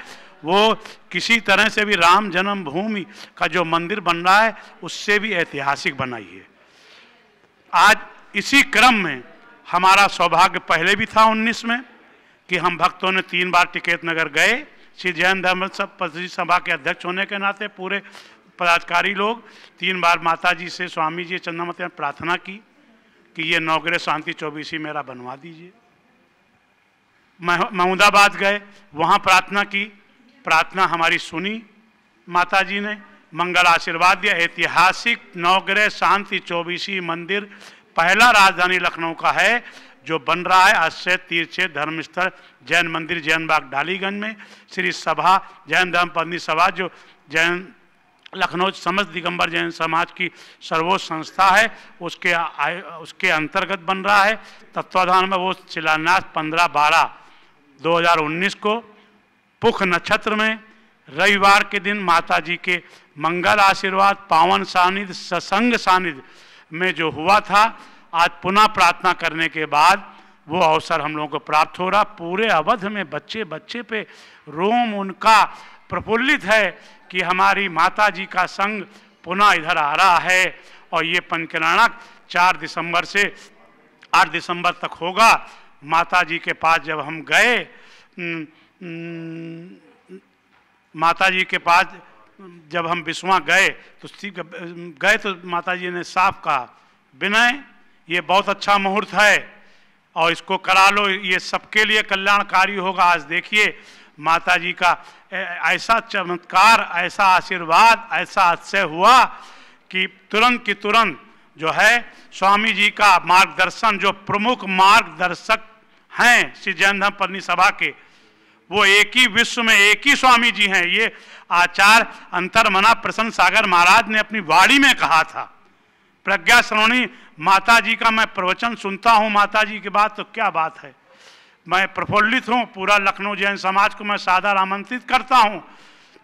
D: वो किसी तरह से भी राम जन्मभूमि का जो मंदिर बन रहा है उससे भी ऐतिहासिक बनाई है। आज इसी क्रम में हमारा सौभाग्य पहले भी था 19 में कि हम भक्तों ने 3 बार टिकैत नगर गए। श्री जैन धर्म सभा के अध्यक्ष होने के नाते पूरे पदाधिकारी लोग 3 बार माता जी से स्वामी जी चंदामती ने प्रार्थना की कि ये नवग्रह शांति 24 मेरा बनवा दीजिए। महमूदाबाद गए, वहाँ प्रार्थना की, प्रार्थना हमारी सुनी माता जी ने, मंगल आशीर्वाद दिया। ऐतिहासिक नवग्रह शांति 24 मंदिर पहला राजधानी लखनऊ का है जो बन रहा है। आश्रय तीर्थ धर्मस्थल जैन मंदिर जैन बाग डालीगंज में, श्री सभा जैन धर्म पत्नी सभा जो जैन लखनऊ समस्त दिगंबर जैन समाज की सर्वोच्च संस्था है उसके अंतर्गत बन रहा है। तत्वाधान में वो शिलान्यास 15/12/2019 को पुख नक्षत्र में रविवार के दिन माता जी के मंगल आशीर्वाद पावन सानिध्य सत्संग सानिध्य में जो हुआ था, आज पुनः प्रार्थना करने के बाद वो अवसर हम लोगों को प्राप्त हो रहा। पूरे अवध में बच्चे बच्चे पे रोम उनका प्रफुल्लित है कि हमारी माता जी का संग पुनः इधर आ रहा है। और ये पंचकर्णक 4 दिसंबर से 8 दिसंबर तक होगा। माता जी के पास जब हम गए, माता जी के पास जब हम बिस्वा गए तो माता जी ने साफ कहा, विनय ये बहुत अच्छा मुहूर्त है और इसको करा लो, ये सबके लिए कल्याणकारी होगा। आज देखिए माता जी का ऐसा चमत्कार, ऐसा आशीर्वाद, ऐसा अतिशय हुआ कि तुरंत की तुरंत जो है स्वामी जी का मार्गदर्शन, जो प्रमुख मार्गदर्शक हैं श्री जैन धर्म पत्नी सभा के, वो एक ही विश्व में एक ही स्वामी जी हैं। ये आचार्य अंतर्मना प्रसन्न सागर महाराज ने अपनी वाणी में कहा था। प्रज्ञा श्रवणी माता जी का मैं प्रवचन सुनता हूँ, माता जी की बात तो क्या बात है। मैं प्रफुल्लित हूँ। पूरा लखनऊ जैन समाज को मैं सादर आमंत्रित करता हूँ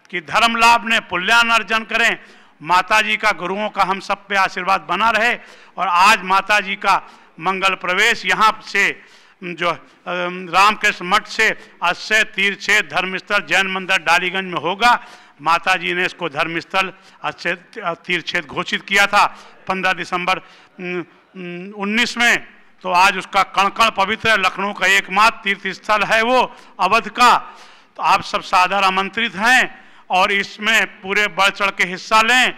D: कि धर्म लाभ ने पुण्यान अर्जन करें। माता जी का गुरुओं का हम सब पे आशीर्वाद बना रहे। और आज माता जी का मंगल प्रवेश यहाँ से जो रामकृष्ण मठ से अक्षय तीर्थ धर्मस्थल जैन मंदिर डालीगंज में होगा। माता जी ने इसको धर्मस्थल अक्षय तीर्थ घोषित किया था 15 दिसंबर 19 में। तो आज उसका कण कण पवित्र लखनऊ का एकमात्र तीर्थ स्थल है वो अवध का। तो आप सब सादर आमंत्रित हैं और इसमें पूरे बढ़ चढ़ के हिस्सा लें।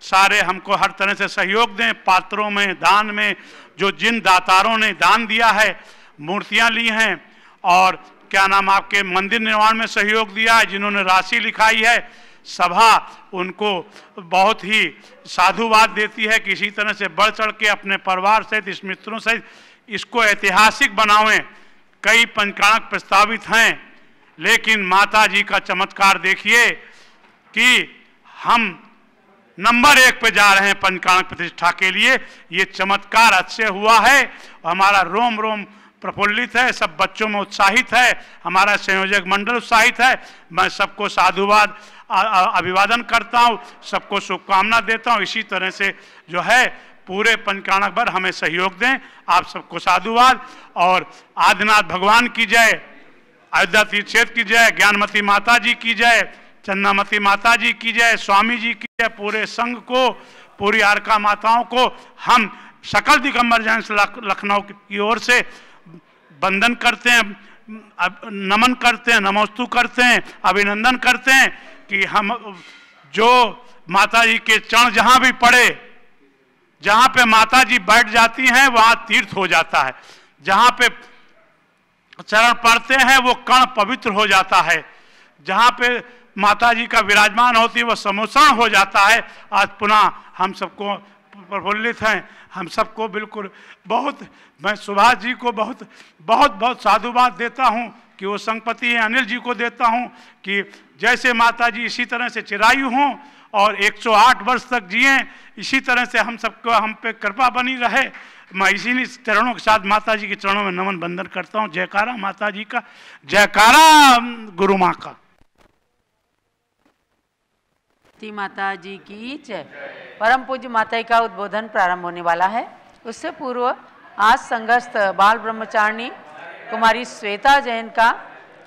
D: सारे हमको हर तरह से सहयोग दें, पात्रों में, दान में, जो जिन दातारों ने दान दिया है, मूर्तियां ली हैं और क्या नाम आपके मंदिर निर्माण में सहयोग दिया है, जिन्होंने राशि लिखाई है, सभा उनको बहुत ही साधुवाद देती है कि इसी तरह से बढ़ चढ़ के अपने परिवार सहित, इस मित्रों सहित इसको ऐतिहासिक बनावें। कई पंचकर्णक प्रस्तावित हैं, लेकिन माता जी का चमत्कार देखिए कि हम नंबर 1 पे जा रहे हैं पंचकर्णक प्रतिष्ठा के लिए। ये चमत्कार अच्छे हुआ है। हमारा रोम रोम प्रफुल्लित है, सब बच्चों में उत्साहित है, हमारा संयोजक मंडल उत्साहित है। मैं सबको साधुवाद अभिवादन करता हूँ, सबको शुभकामना देता हूँ। इसी तरह से जो है पूरे पंचकर्णक भर हमें सहयोग दें। आप सबको साधुवाद। और आदिनाथ भगवान की जय, अयोध्या तीर्थ क्षेत्र की जय, ज्ञानमती माता जी की जय, चंदामती माता जी की जय, स्वामी जी की जय। पूरे संघ को, पूरी आरका माताओं को हम सकल दिगंबर जैन लखनऊ की ओर से वंदन करते हैं, नमन करते हैं, नमोस्तु करते हैं, अभिनंदन करते हैं कि हम जो माता जी के चरण जहां भी पड़े, जहां पे माता जी बैठ जाती हैं वहां तीर्थ हो जाता है। जहां पे चरण पढ़ते हैं वो कण पवित्र हो जाता है। जहाँ पे माता जी का विराजमान होती है वो समोषण हो जाता है। आज पुनः हम सबको प्रफुल्लित हैं, हम सबको बिल्कुल बहुत, मैं सुभाष जी को बहुत बहुत बहुत साधुवाद देता हूँ कि वो संगपति हैं, अनिल जी को देता हूँ कि जैसे माता जी इसी तरह से चिरायु हों और 108 वर्ष तक जिए, इसी तरह से हम सबको, हम पे कृपा बनी रहे। मैं इसी चरणों के साथ माता जी के चरणों में नमन बंदन करता हूँ। जयकारा माता जी का, जयकारा गुरु माँ का।
E: माता जी की जय। परम पूज्य माता का उद्बोधन प्रारंभ होने वाला है। उससे पूर्व आज संघस्थ बाल ब्रह्मचारिणी कुमारी श्वेता जैन का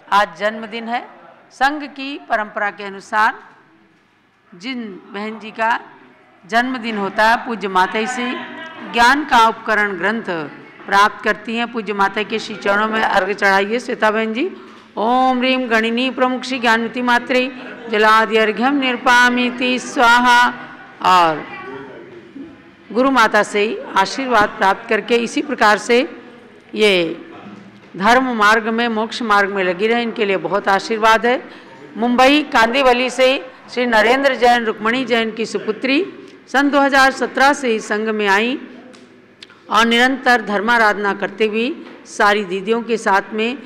E: आज जन्मदिन है। संघ की परंपरा के अनुसार जिन बहन जी का जन्मदिन होता है, पूज्य माता से ज्ञान का उपकरण ग्रंथ प्राप्त करती हैं। पूज्य माता के श्री चरणों में अर्घ्य चढ़ाइए श्वेता बहन जी। ओम ह्रीम गणिनी प्रमुख श्री ज्ञानवती मात्रे जलादि अर्घ्यम निरपामिति स्वाहा। और गुरु माता से आशीर्वाद प्राप्त करके इसी प्रकार से ये धर्म मार्ग में, मोक्ष मार्ग में लगी रहे, इनके लिए बहुत आशीर्वाद है। मुंबई कांदीवली से श्री नरेंद्र जैन रुक्मणी जैन की सुपुत्री सन 2017 से ही संघ में आई और निरंतर धर्माराधना करते हुए सारी दीदियों के साथ में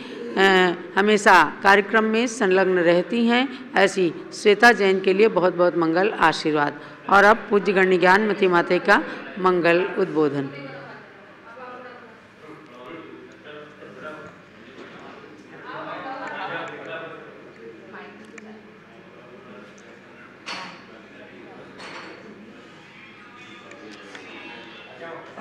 E: हमेशा कार्यक्रम में संलग्न रहती हैं। ऐसी श्वेता जैन के लिए बहुत बहुत मंगल आशीर्वाद। और अब पूज्य गण्य ज्ञानमती माता का मंगल उद्बोधन।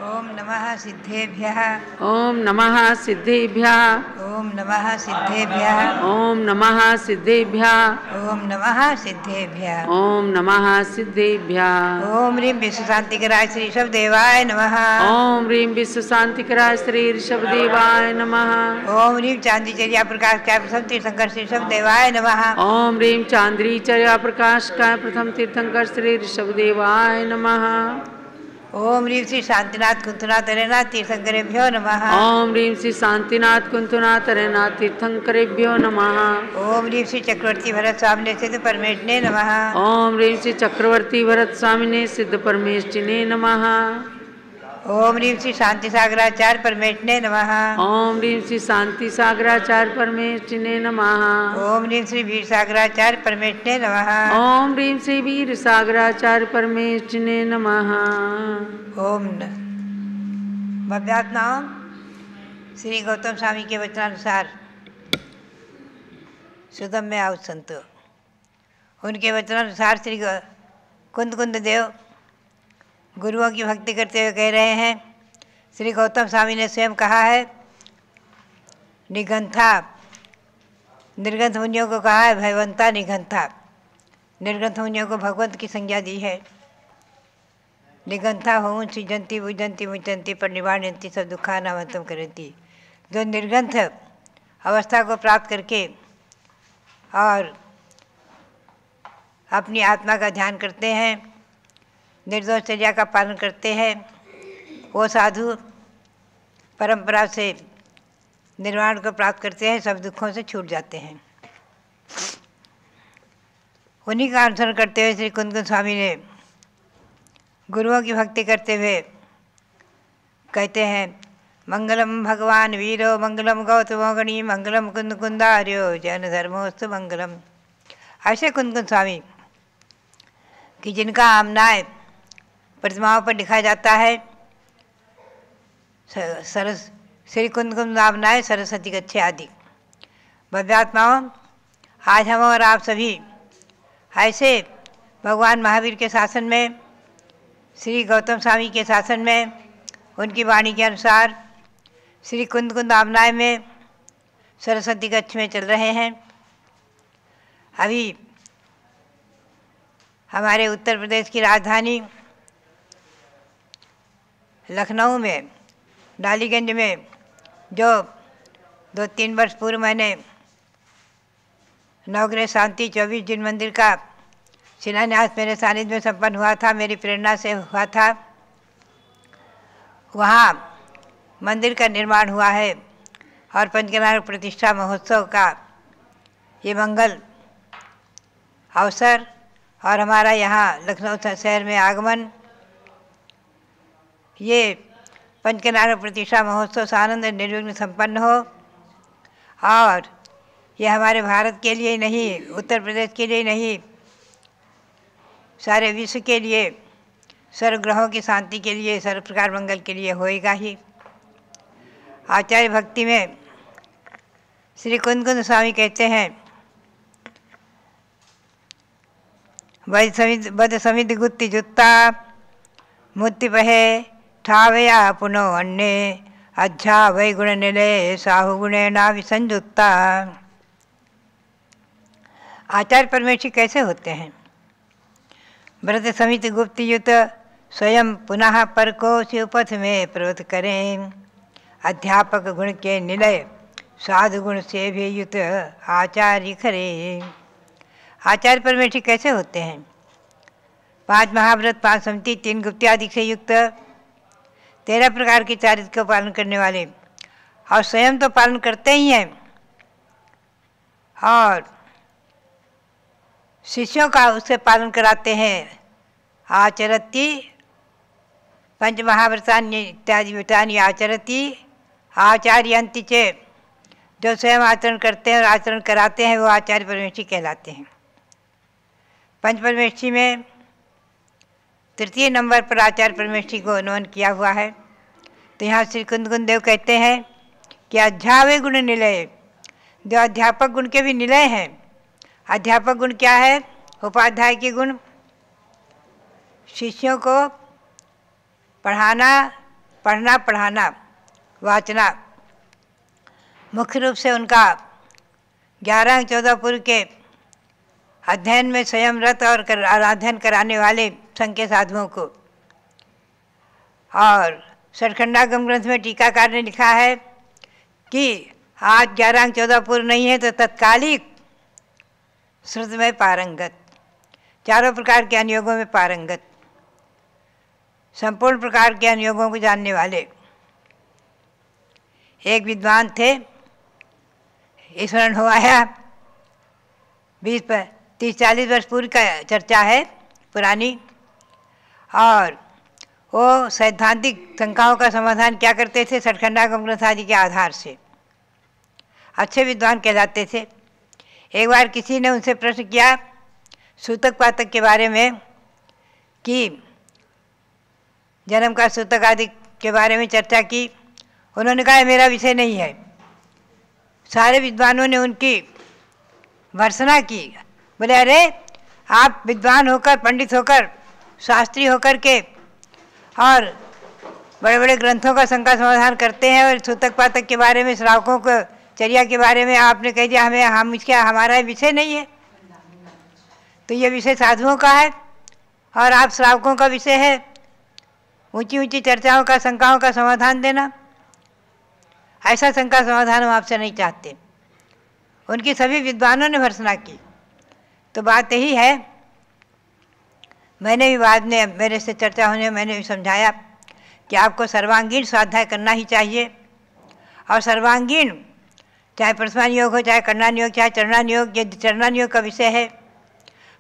F: ओम नमः सिद्धेभ्यः।
E: ओम नमः सिद्धेभ्यः।
F: ओम नमः सिद्धेभ्यः।
E: ओम नमः सिद्धेभ्यः।
F: ओम नमः सिद्धेभ्यः।
E: ओम नमः सिद्धेभ्यः।
F: ओम ह्रीं विश्व शांतिकराय श्री ऋषभदेवाय नमः।
E: ओम ह्रीं विश्व शांतिकराय श्री ऋषभदेवाय नमः।
F: ओम ह्रीं चांदी चर्या प्रकाश काय प्रथम तीर्थंकर श्री ऋषभदेवाय नमः।
E: ओम ह्रीं चांद्री चर्या प्रकाश काय प्रथम तीर्थंकर श्री ऋषभदेवाय नमः।
F: ओम ह्रीं श्री शांतिनाथ कुंतनाथ हरेनाथ तीर्थंकरेभ्यो नमः।
E: ओम ह्रीं श्री शांतिनाथ कुंतनाथ हरेनाथ तीर्थंकरेभ्यो नमः।
F: ओम ह्रीं श्री चक्रवर्ती भरत स्वामिने सिद्ध परमेष्ठिने नमः।
E: ओम ह्रीं श्री चक्रवर्ती भरत स्वामिने सिद्ध परमेष्ठिने नमः।
F: ओम ह्रीं श्री शांति सागराचार्य परमेष्ठिने नमः।
E: ओम ह्रीं श्री शांति सागराचार्य परमेष्ठिने नमः।
F: ओम ह्रीं श्री वीर सागराचार्य परमेष्ठिने नमः।
E: ओम ह्रीं श्री वीर सागराचार्य परमेष्ठिने नमः।
F: ओम भव्यात्माओं, श्री गौतम स्वामी के वचनानुसार सुदम में आउत संतो, उनके वचनानुसार श्री कुंद देव गुरुओं की भक्ति करते हुए कह रहे हैं। श्री गौतम स्वामी ने स्वयं कहा है, निगंथा निर्गंथ मुनियों को कहा है, भयवंता निगंथा। निर्गंथ मुनियों को भगवंत की संज्ञा दी है। निगंथा हों सृजंती बुझंती मुचंती पर निवारणती सब दुखा नामंतम करती। जो निर्गंथ अवस्था को प्राप्त करके और अपनी आत्मा का ध्यान करते हैं, निर्दोष चर्या का पालन करते हैं, वो साधु परंपरा से निर्वाण को प्राप्त करते हैं, सब दुखों से छूट जाते हैं। उन्हीं का अनुसरण करते हुए श्री कुंद स्वामी ने गुरुओं की भक्ति करते हुए कहते हैं, मंगलम भगवान वीरो मंगलम गौतमो गणी मंगलम कुंद कुंदार्यो जैन धर्मोस्तु मंगलम। ऐसे कुंद स्वामी कि जिनका आमनाय प्रतिमाओं पर लिखा जाता है, श्री कुंद आमनाय सरस्वती गच्छे आदि। भव्यात्माओं, आज हम और आप सभी ऐसे भगवान महावीर के शासन में, श्री गौतम स्वामी के शासन में, उनकी वाणी के अनुसार श्री कुंद आमनाय में सरस्वती कक्ष में चल रहे हैं। अभी हमारे उत्तर प्रदेश की राजधानी लखनऊ में डालीगंज में जो 2-3 वर्ष पूर्व मैंने नवग्रह शांति 24 जिन मंदिर का शिलान्यास मेरे सानिध्य में संपन्न हुआ था, मेरी प्रेरणा से हुआ था। वहाँ मंदिर का निर्माण हुआ है और पंचनारायण प्रतिष्ठा महोत्सव का ये मंगल अवसर और हमारा यहाँ लखनऊ शहर में आगमन, ये पंचनारायण प्रतिष्ठा महोत्सव सानंद निर्विघ्न संपन्न हो और ये हमारे भारत के लिए नहीं, उत्तर प्रदेश के लिए नहीं, सारे विश्व के लिए, सर्व ग्रहों की शांति के लिए, सर्व प्रकार मंगल के लिए होएगा ही। आचार्य भक्ति में श्री कुंद स्वामी कहते हैं, बद समित गुत्ति जुत्ता मुत्ति पहे ठावया पुनो अन्ने अच्छा वै गुण निलय साहु गुणे ना विसंजुत्ता। आचार्य परमेश्वर कैसे होते हैं? व्रत समिति गुप्त युत स्वयं पुनः पर को शिवपथ में प्रवृत्त करें, अध्यापक गुण के निलय साधु गुण से भी युत आचार्य खरे। आचार्य परमेश्वर कैसे होते हैं? 5 महाव्रत, 5 समिति, 3 गुप्त आदि से युक्त 13 प्रकार के चारित्र का पालन करने वाले, और स्वयं तो पालन करते ही हैं और शिष्यों का उससे पालन कराते हैं। आचरती पंच महाव्रतान्य इत्यादि व्रतानि आचरती आचार्यंति चे, जो स्वयं आचरण करते हैं और आचरण कराते हैं वो आचार्य परमेश्वर कहलाते हैं। पंच परमेश्वर में तृतीय नंबर पर आचार्य परमेश्वर को अनुमान किया हुआ है। तो यहाँ श्री कुंद देव कहते हैं कि अध्यावे गुण निलय, जो अध्यापक गुण के भी निलय हैं। अध्यापक गुण क्या है? उपाध्याय के गुण, शिष्यों को पढ़ाना, पढ़ना, पढ़ाना, वाचना, मुख्य रूप से उनका 11-14 पूर्व के अध्ययन में स्वयं रत और अध्ययन कराने वाले संघ के साधुओं को। और सचखंडागम ग्रंथ में टीकाकार ने लिखा है कि आज 11-14 पूर्व नहीं है तो तत्कालिक श्रुत में पारंगत, चारों प्रकार के अनुयोगों में पारंगत, संपूर्ण प्रकार के अनुयोगों को जानने वाले। एक विद्वान थे, स्मरण हो आया, 20-30-40 वर्ष पूर्व का चर्चा है पुरानी, और वो सैद्धांतिक शंकाओं का समाधान क्या करते थे? सचखंडागम ग्रंथ आदि के आधार से अच्छे विद्वान कहलाते थे। एक बार किसी ने उनसे प्रश्न किया सूतक पातक के बारे में कि जन्म का सूतक आदि के बारे में चर्चा की। उन्होंने कहा मेरा विषय नहीं है। सारे विद्वानों ने उनकी भर्त्सना की, बोले अरे आप विद्वान होकर, पंडित होकर, शास्त्री होकर के और बड़े बड़े ग्रंथों का शंका समाधान करते हैं, और सूतक पातक के बारे में, श्रावकों को चर्या के बारे में आपने कह दिया हमारा विषय नहीं है। तो ये विषय साधुओं का है और आप श्रावकों का विषय है ऊंची ऊंची चर्चाओं का, शंकाओं का समाधान देना। ऐसा शंका समाधान हम आपसे नहीं चाहते। उनकी सभी विद्वानों ने भर्त्सना की। तो बात यही है, मैंने भी बाद में मेरे से चर्चा होने में मैंने भी समझाया कि आपको सर्वांगीण स्वाध्याय करना ही चाहिए। और सर्वांगीण चाहे प्रथमान योग हो, चाहे कर्णान योग, चाहे चरणान योग, यदि चरणान योग का विषय है,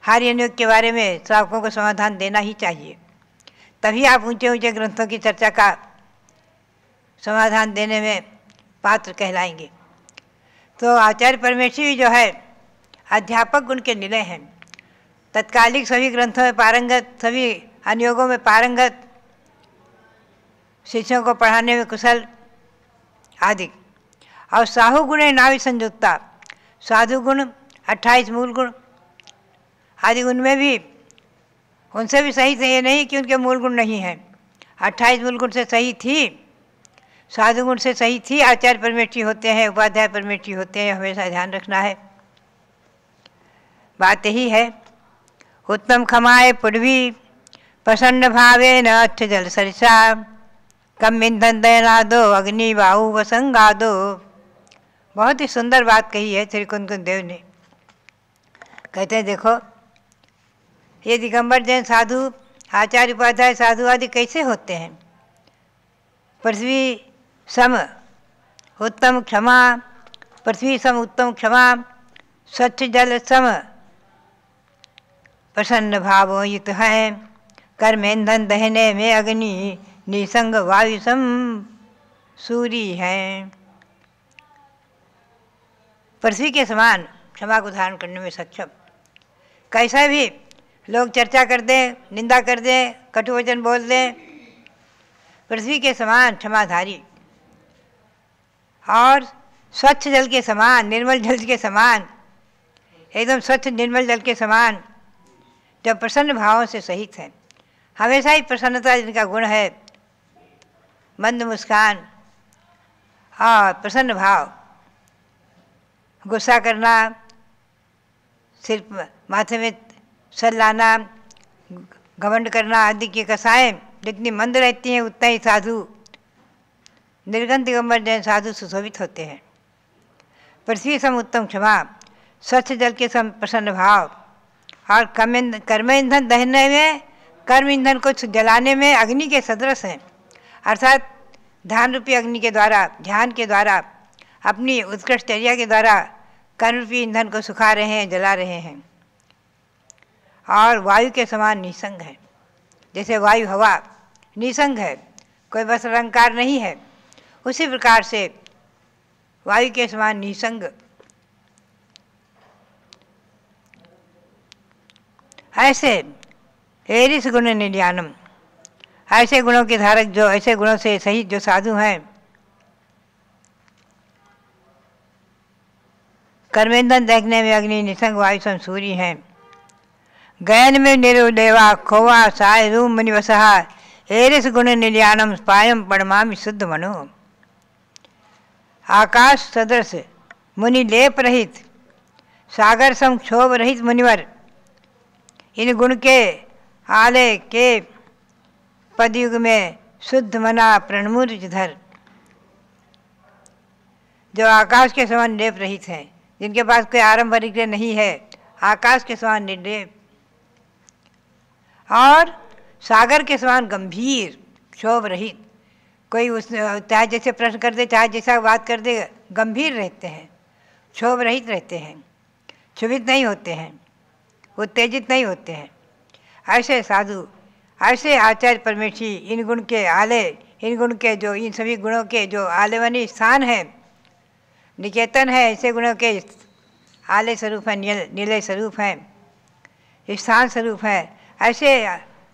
F: हर योग के बारे में श्रावकों को समाधान देना ही चाहिए। तभी आप ऊंचे ऊंचे ग्रंथों की चर्चा का समाधान देने में पात्र कहलाएंगे। तो आचार्य परमेश्वर जो है अध्यापक गुण के निलय हैं, तत्कालिक सभी ग्रंथों में पारंगत, सभी अनुयोगों में पारंगत, शिष्यों को पढ़ाने में कुशल आदि। और साहु गुणे नाभि संयुक्ता, साधु गुण 28 मूल गुण आदि, उनमें भी उनसे भी सही थे, ये नहीं कि उनके मूल गुण नहीं हैं। 28 मूल गुण से सही थी, साधु गुण से सही थी। आचार्य परमेष्ठी होते हैं, उपाध्याय परमेष्ठी होते हैं, हमेशा ध्यान रखना है। बात यही है, उत्तम खमाए पुडवी प्रसन्न भावे न अच्छ जल सरिसा, कम ईंधन दयना दो अग्नि बाहु वसंगा दो। बहुत ही सुंदर बात कही है श्री कुंद देव ने। कहते हैं देखो ये दिगंबर जैन साधु, आचार्य उपाध्याय साधु आदि कैसे होते हैं? पृथ्वी सम उत्तम क्षमा, पृथ्वी सम उत्तम क्षमा, स्वच्छ जल सम प्रसन्न भावों युक्त है, कर्म ईंधन दहने में अग्नि, निसंग वायु सम सूर्य है। पृथ्वी के समान क्षमा को धारण करने में सक्षम। कैसा भी लोग चर्चा कर दे, निंदा कर दे, कटु वचन बोल दे, पृथ्वी के समान क्षमाधारी और स्वच्छ जल के समान, निर्मल जल के समान, एकदम स्वच्छ निर्मल जल के समान, जो प्रसन्न भावों से सहित है। हमेशा ही प्रसन्नता जिनका गुण है, मंद मुस्कान और प्रसन्न भाव, गुस्सा करना, सिर माथे में सर लाना, घमंड करना आदि की कसाएं जितनी मंद रहती हैं उतना ही साधु, निर्गंध दिगंबर जैन साधु सुशोभित होते हैं। पृथ्वी सम उत्तम क्षमा, स्वच्छ जल के सम प्रसन्न भाव और कर्म ईंधन दहने में, कर्म ईंधन को जलाने में अग्नि के सदृश हैं। अर्थात ध्यान रूपी अग्नि के द्वारा, ध्यान के द्वारा, अपनी उत्कृष्ट चर्या के द्वारा कर्म रूपी ईंधन को सुखा रहे हैं, जला रहे हैं। और वायु के समान निसंग है। जैसे वायु हवा निसंग है, कोई बस अलंकार नहीं है, उसी प्रकार से वायु के समान निसंग, ऐसे एरिस गुण निलयानम, ऐसे गुणों के धारक, जो ऐसे गुणों से सहित जो साधु हैं, कर्मेंधन देखने में अग्नि, निसंग वायु सम सूर्य हैं। गयन में निरुदेवा खोवा साय रूम मनिवसहा, एरिस गुण निलयानम पायम पड़मामि शुद्ध मनो। आकाश सदृश मुनि लेप रहित, सागर सम क्षोभ रहित मुनिवर, इन गुण के आले के पदयुग में शुद्ध मना प्रणमूर्ज धर। जो आकाश के समान लेप रहित हैं, जिनके पास कोई आरंभ परिग्रह नहीं है, आकाश के समान निर्लेप और सागर के समान गंभीर, क्षोभ रहित, कोई उस चाहे जैसे प्रश्न कर दे, चाहे जैसा बात कर दे, गंभीर रहते हैं, क्षोभ रहित रहते हैं, क्षुभित नहीं होते हैं, उत्तेजित नहीं होते हैं। ऐसे साधु, ऐसे आचार्य परमेश्वरी, इन गुण के आले, इन गुण के जो, इन सभी गुणों के जो आलेवनी स्थान है, निकेतन है, ऐसे गुणों के आले स्वरूप है, निलय स्वरूप है, स्थान स्वरूप है। ऐसे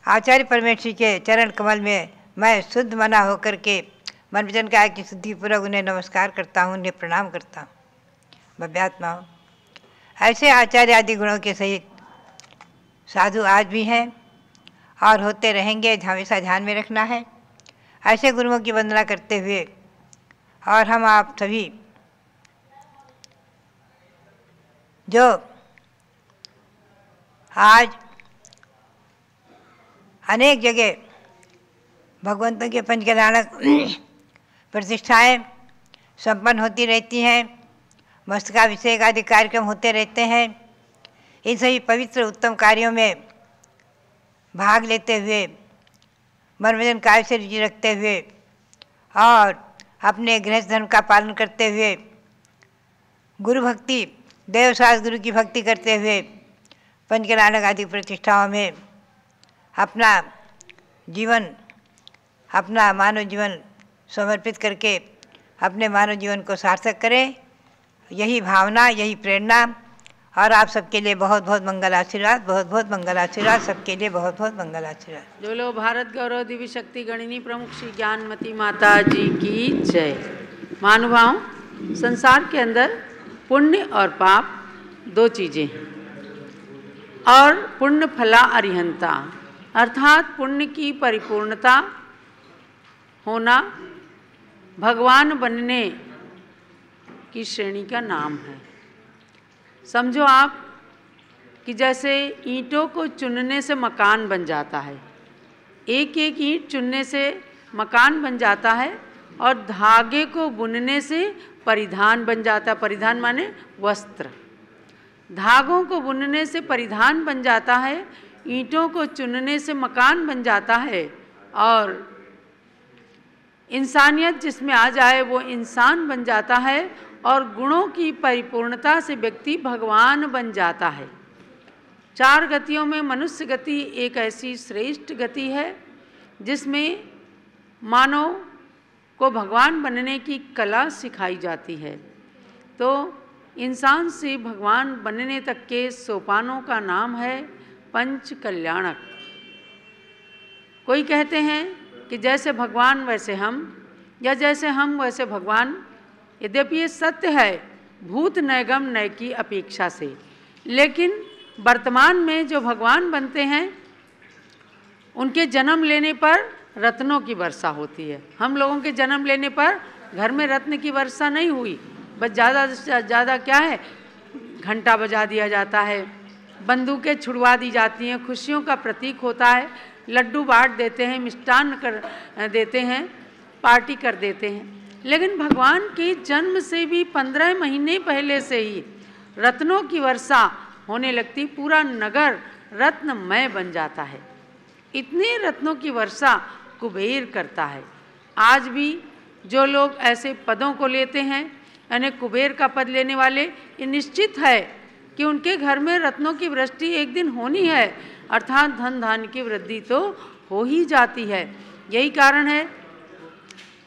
F: आचार्य परमेश्वरी के चरण कमल में मैं शुद्ध मना होकर के मन वचन काया की शुद्धिपूर्वक उन्हें नमस्कार करता हूँ, उन्हें प्रणाम करता हूँ। भव्यात्मा हो, ऐसे आचार्य आदि गुणों के सहित साधु आज भी हैं और होते रहेंगे, हमेशा ध्यान में रखना है। ऐसे गुरुओं की वंदना करते हुए और हम आप सभी जो आज अनेक जगह भगवंतों के पंचकल्याणक प्रतिष्ठाएं संपन्न होती रहती हैं, मस्तकाभिषेक आदि कार्यक्रम होते रहते हैं। इन सभी पवित्र उत्तम कार्यों में भाग लेते हुए, मनोरंजन कार्य से रुचि रखते हुए और अपने गृहस्थ धर्म का पालन करते हुए, गुरु भक्ति, देवशास्त्र गुरु की भक्ति करते हुए, पंचकल्याणक आदि प्रतिष्ठाओं में अपना जीवन, अपना मानव जीवन समर्पित करके अपने मानव जीवन को सार्थक करें। यही भावना, यही प्रेरणा और आप सबके लिए बहुत बहुत मंगल आशीर्वाद, बहुत बहुत मंगल आशीर्वाद, सबके लिए बहुत बहुत मंगल आशीर्वाद।
E: जो लोग भारत गौरव दिव्य शक्ति गणिनी प्रमुख श्री ज्ञानमती माता जी की जय। महानुभाव, संसार के अंदर पुण्य और पाप दो चीज़ें हैं, और पुण्य फला अरिहंता, अर्थात पुण्य की परिपूर्णता होना भगवान बनने की श्रेणी का नाम है। समझो आप कि जैसे ईंटों को चुनने से मकान बन जाता है, एक एक ईंट चुनने से मकान बन जाता है, और धागे को बुनने से परिधान बन जाता है। परिधान माने वस्त्र। धागों को बुनने से परिधान बन जाता है, ईंटों को चुनने से मकान बन जाता है, और इंसानियत जिसमें आ जाए वो इंसान बन जाता है और गुणों की परिपूर्णता से व्यक्ति भगवान बन जाता है। 4 गतियों में मनुष्य गति एक ऐसी श्रेष्ठ गति है जिसमें मानव को भगवान बनने की कला सिखाई जाती है। तो इंसान से भगवान बनने तक के सोपानों का नाम है पंच कल्याणक। कोई कहते हैं कि जैसे भगवान वैसे हम, या जैसे हम वैसे भगवान। यद्यपि ये सत्य है भूत नैगम नय की अपेक्षा से, लेकिन वर्तमान में जो भगवान बनते हैं उनके जन्म लेने पर रत्नों की वर्षा होती है। हम लोगों के जन्म लेने पर घर में रत्न की वर्षा नहीं हुई, बस ज़्यादा से ज़्यादा क्या है, घंटा बजा दिया जाता है, बंदूकें छुड़वा दी जाती हैं, खुशियों का प्रतीक होता है, लड्डू बांट देते हैं, मिष्टान्न कर देते हैं, पार्टी कर देते हैं। लेकिन भगवान के जन्म से भी 15 महीने पहले से ही रत्नों की वर्षा होने लगती, पूरा नगर रत्नमय बन जाता है। इतने रत्नों की वर्षा कुबेर करता है। आज भी जो लोग ऐसे पदों को लेते हैं, यानी कुबेर का पद लेने वाले, ये निश्चित है कि उनके घर में रत्नों की वृष्टि एक दिन होनी है, अर्थात धन धान्य की वृद्धि तो हो ही जाती है। यही कारण है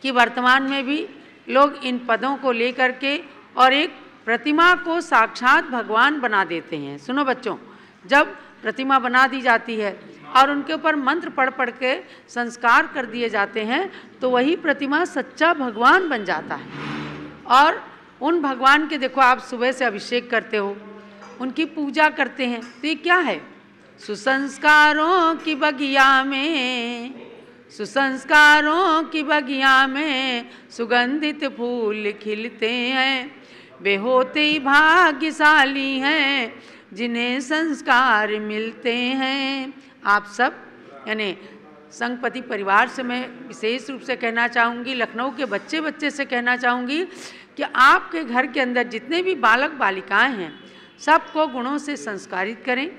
E: कि वर्तमान में भी लोग इन पदों को लेकर के और एक प्रतिमा को साक्षात भगवान बना देते हैं। सुनो बच्चों, जब प्रतिमा बना दी जाती है और उनके ऊपर मंत्र पढ़ पढ़ के संस्कार कर दिए जाते हैं तो वही प्रतिमा सच्चा भगवान बन जाता है। और उन भगवान के देखो आप सुबह से अभिषेक करते हो, उनकी पूजा करते हैं, तो ये क्या है? सुसंस्कारों की बगिया में, सुसंस्कारों की बगिया में सुगंधित फूल खिलते हैं, वे होते ही भाग्यशाली हैं जिन्हें संस्कार मिलते हैं। आप सब यानी संघपति परिवार से मैं विशेष रूप से कहना चाहूँगी, लखनऊ के बच्चे बच्चे से कहना चाहूँगी कि आपके घर के अंदर जितने भी बालक बालिकाएं हैं सबको गुणों से संस्कारित करें,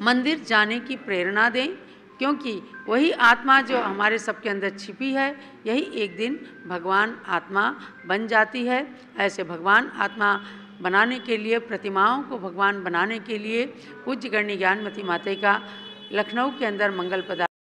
E: मंदिर जाने की प्रेरणा दें, क्योंकि वही आत्मा जो हमारे सबके अंदर छिपी है यही एक दिन भगवान आत्मा बन जाती है। ऐसे भगवान आत्मा बनाने के लिए, प्रतिमाओं को भगवान बनाने के लिए पूज्य गण्य ज्ञानमती माता का लखनऊ के अंदर मंगल पदार्थ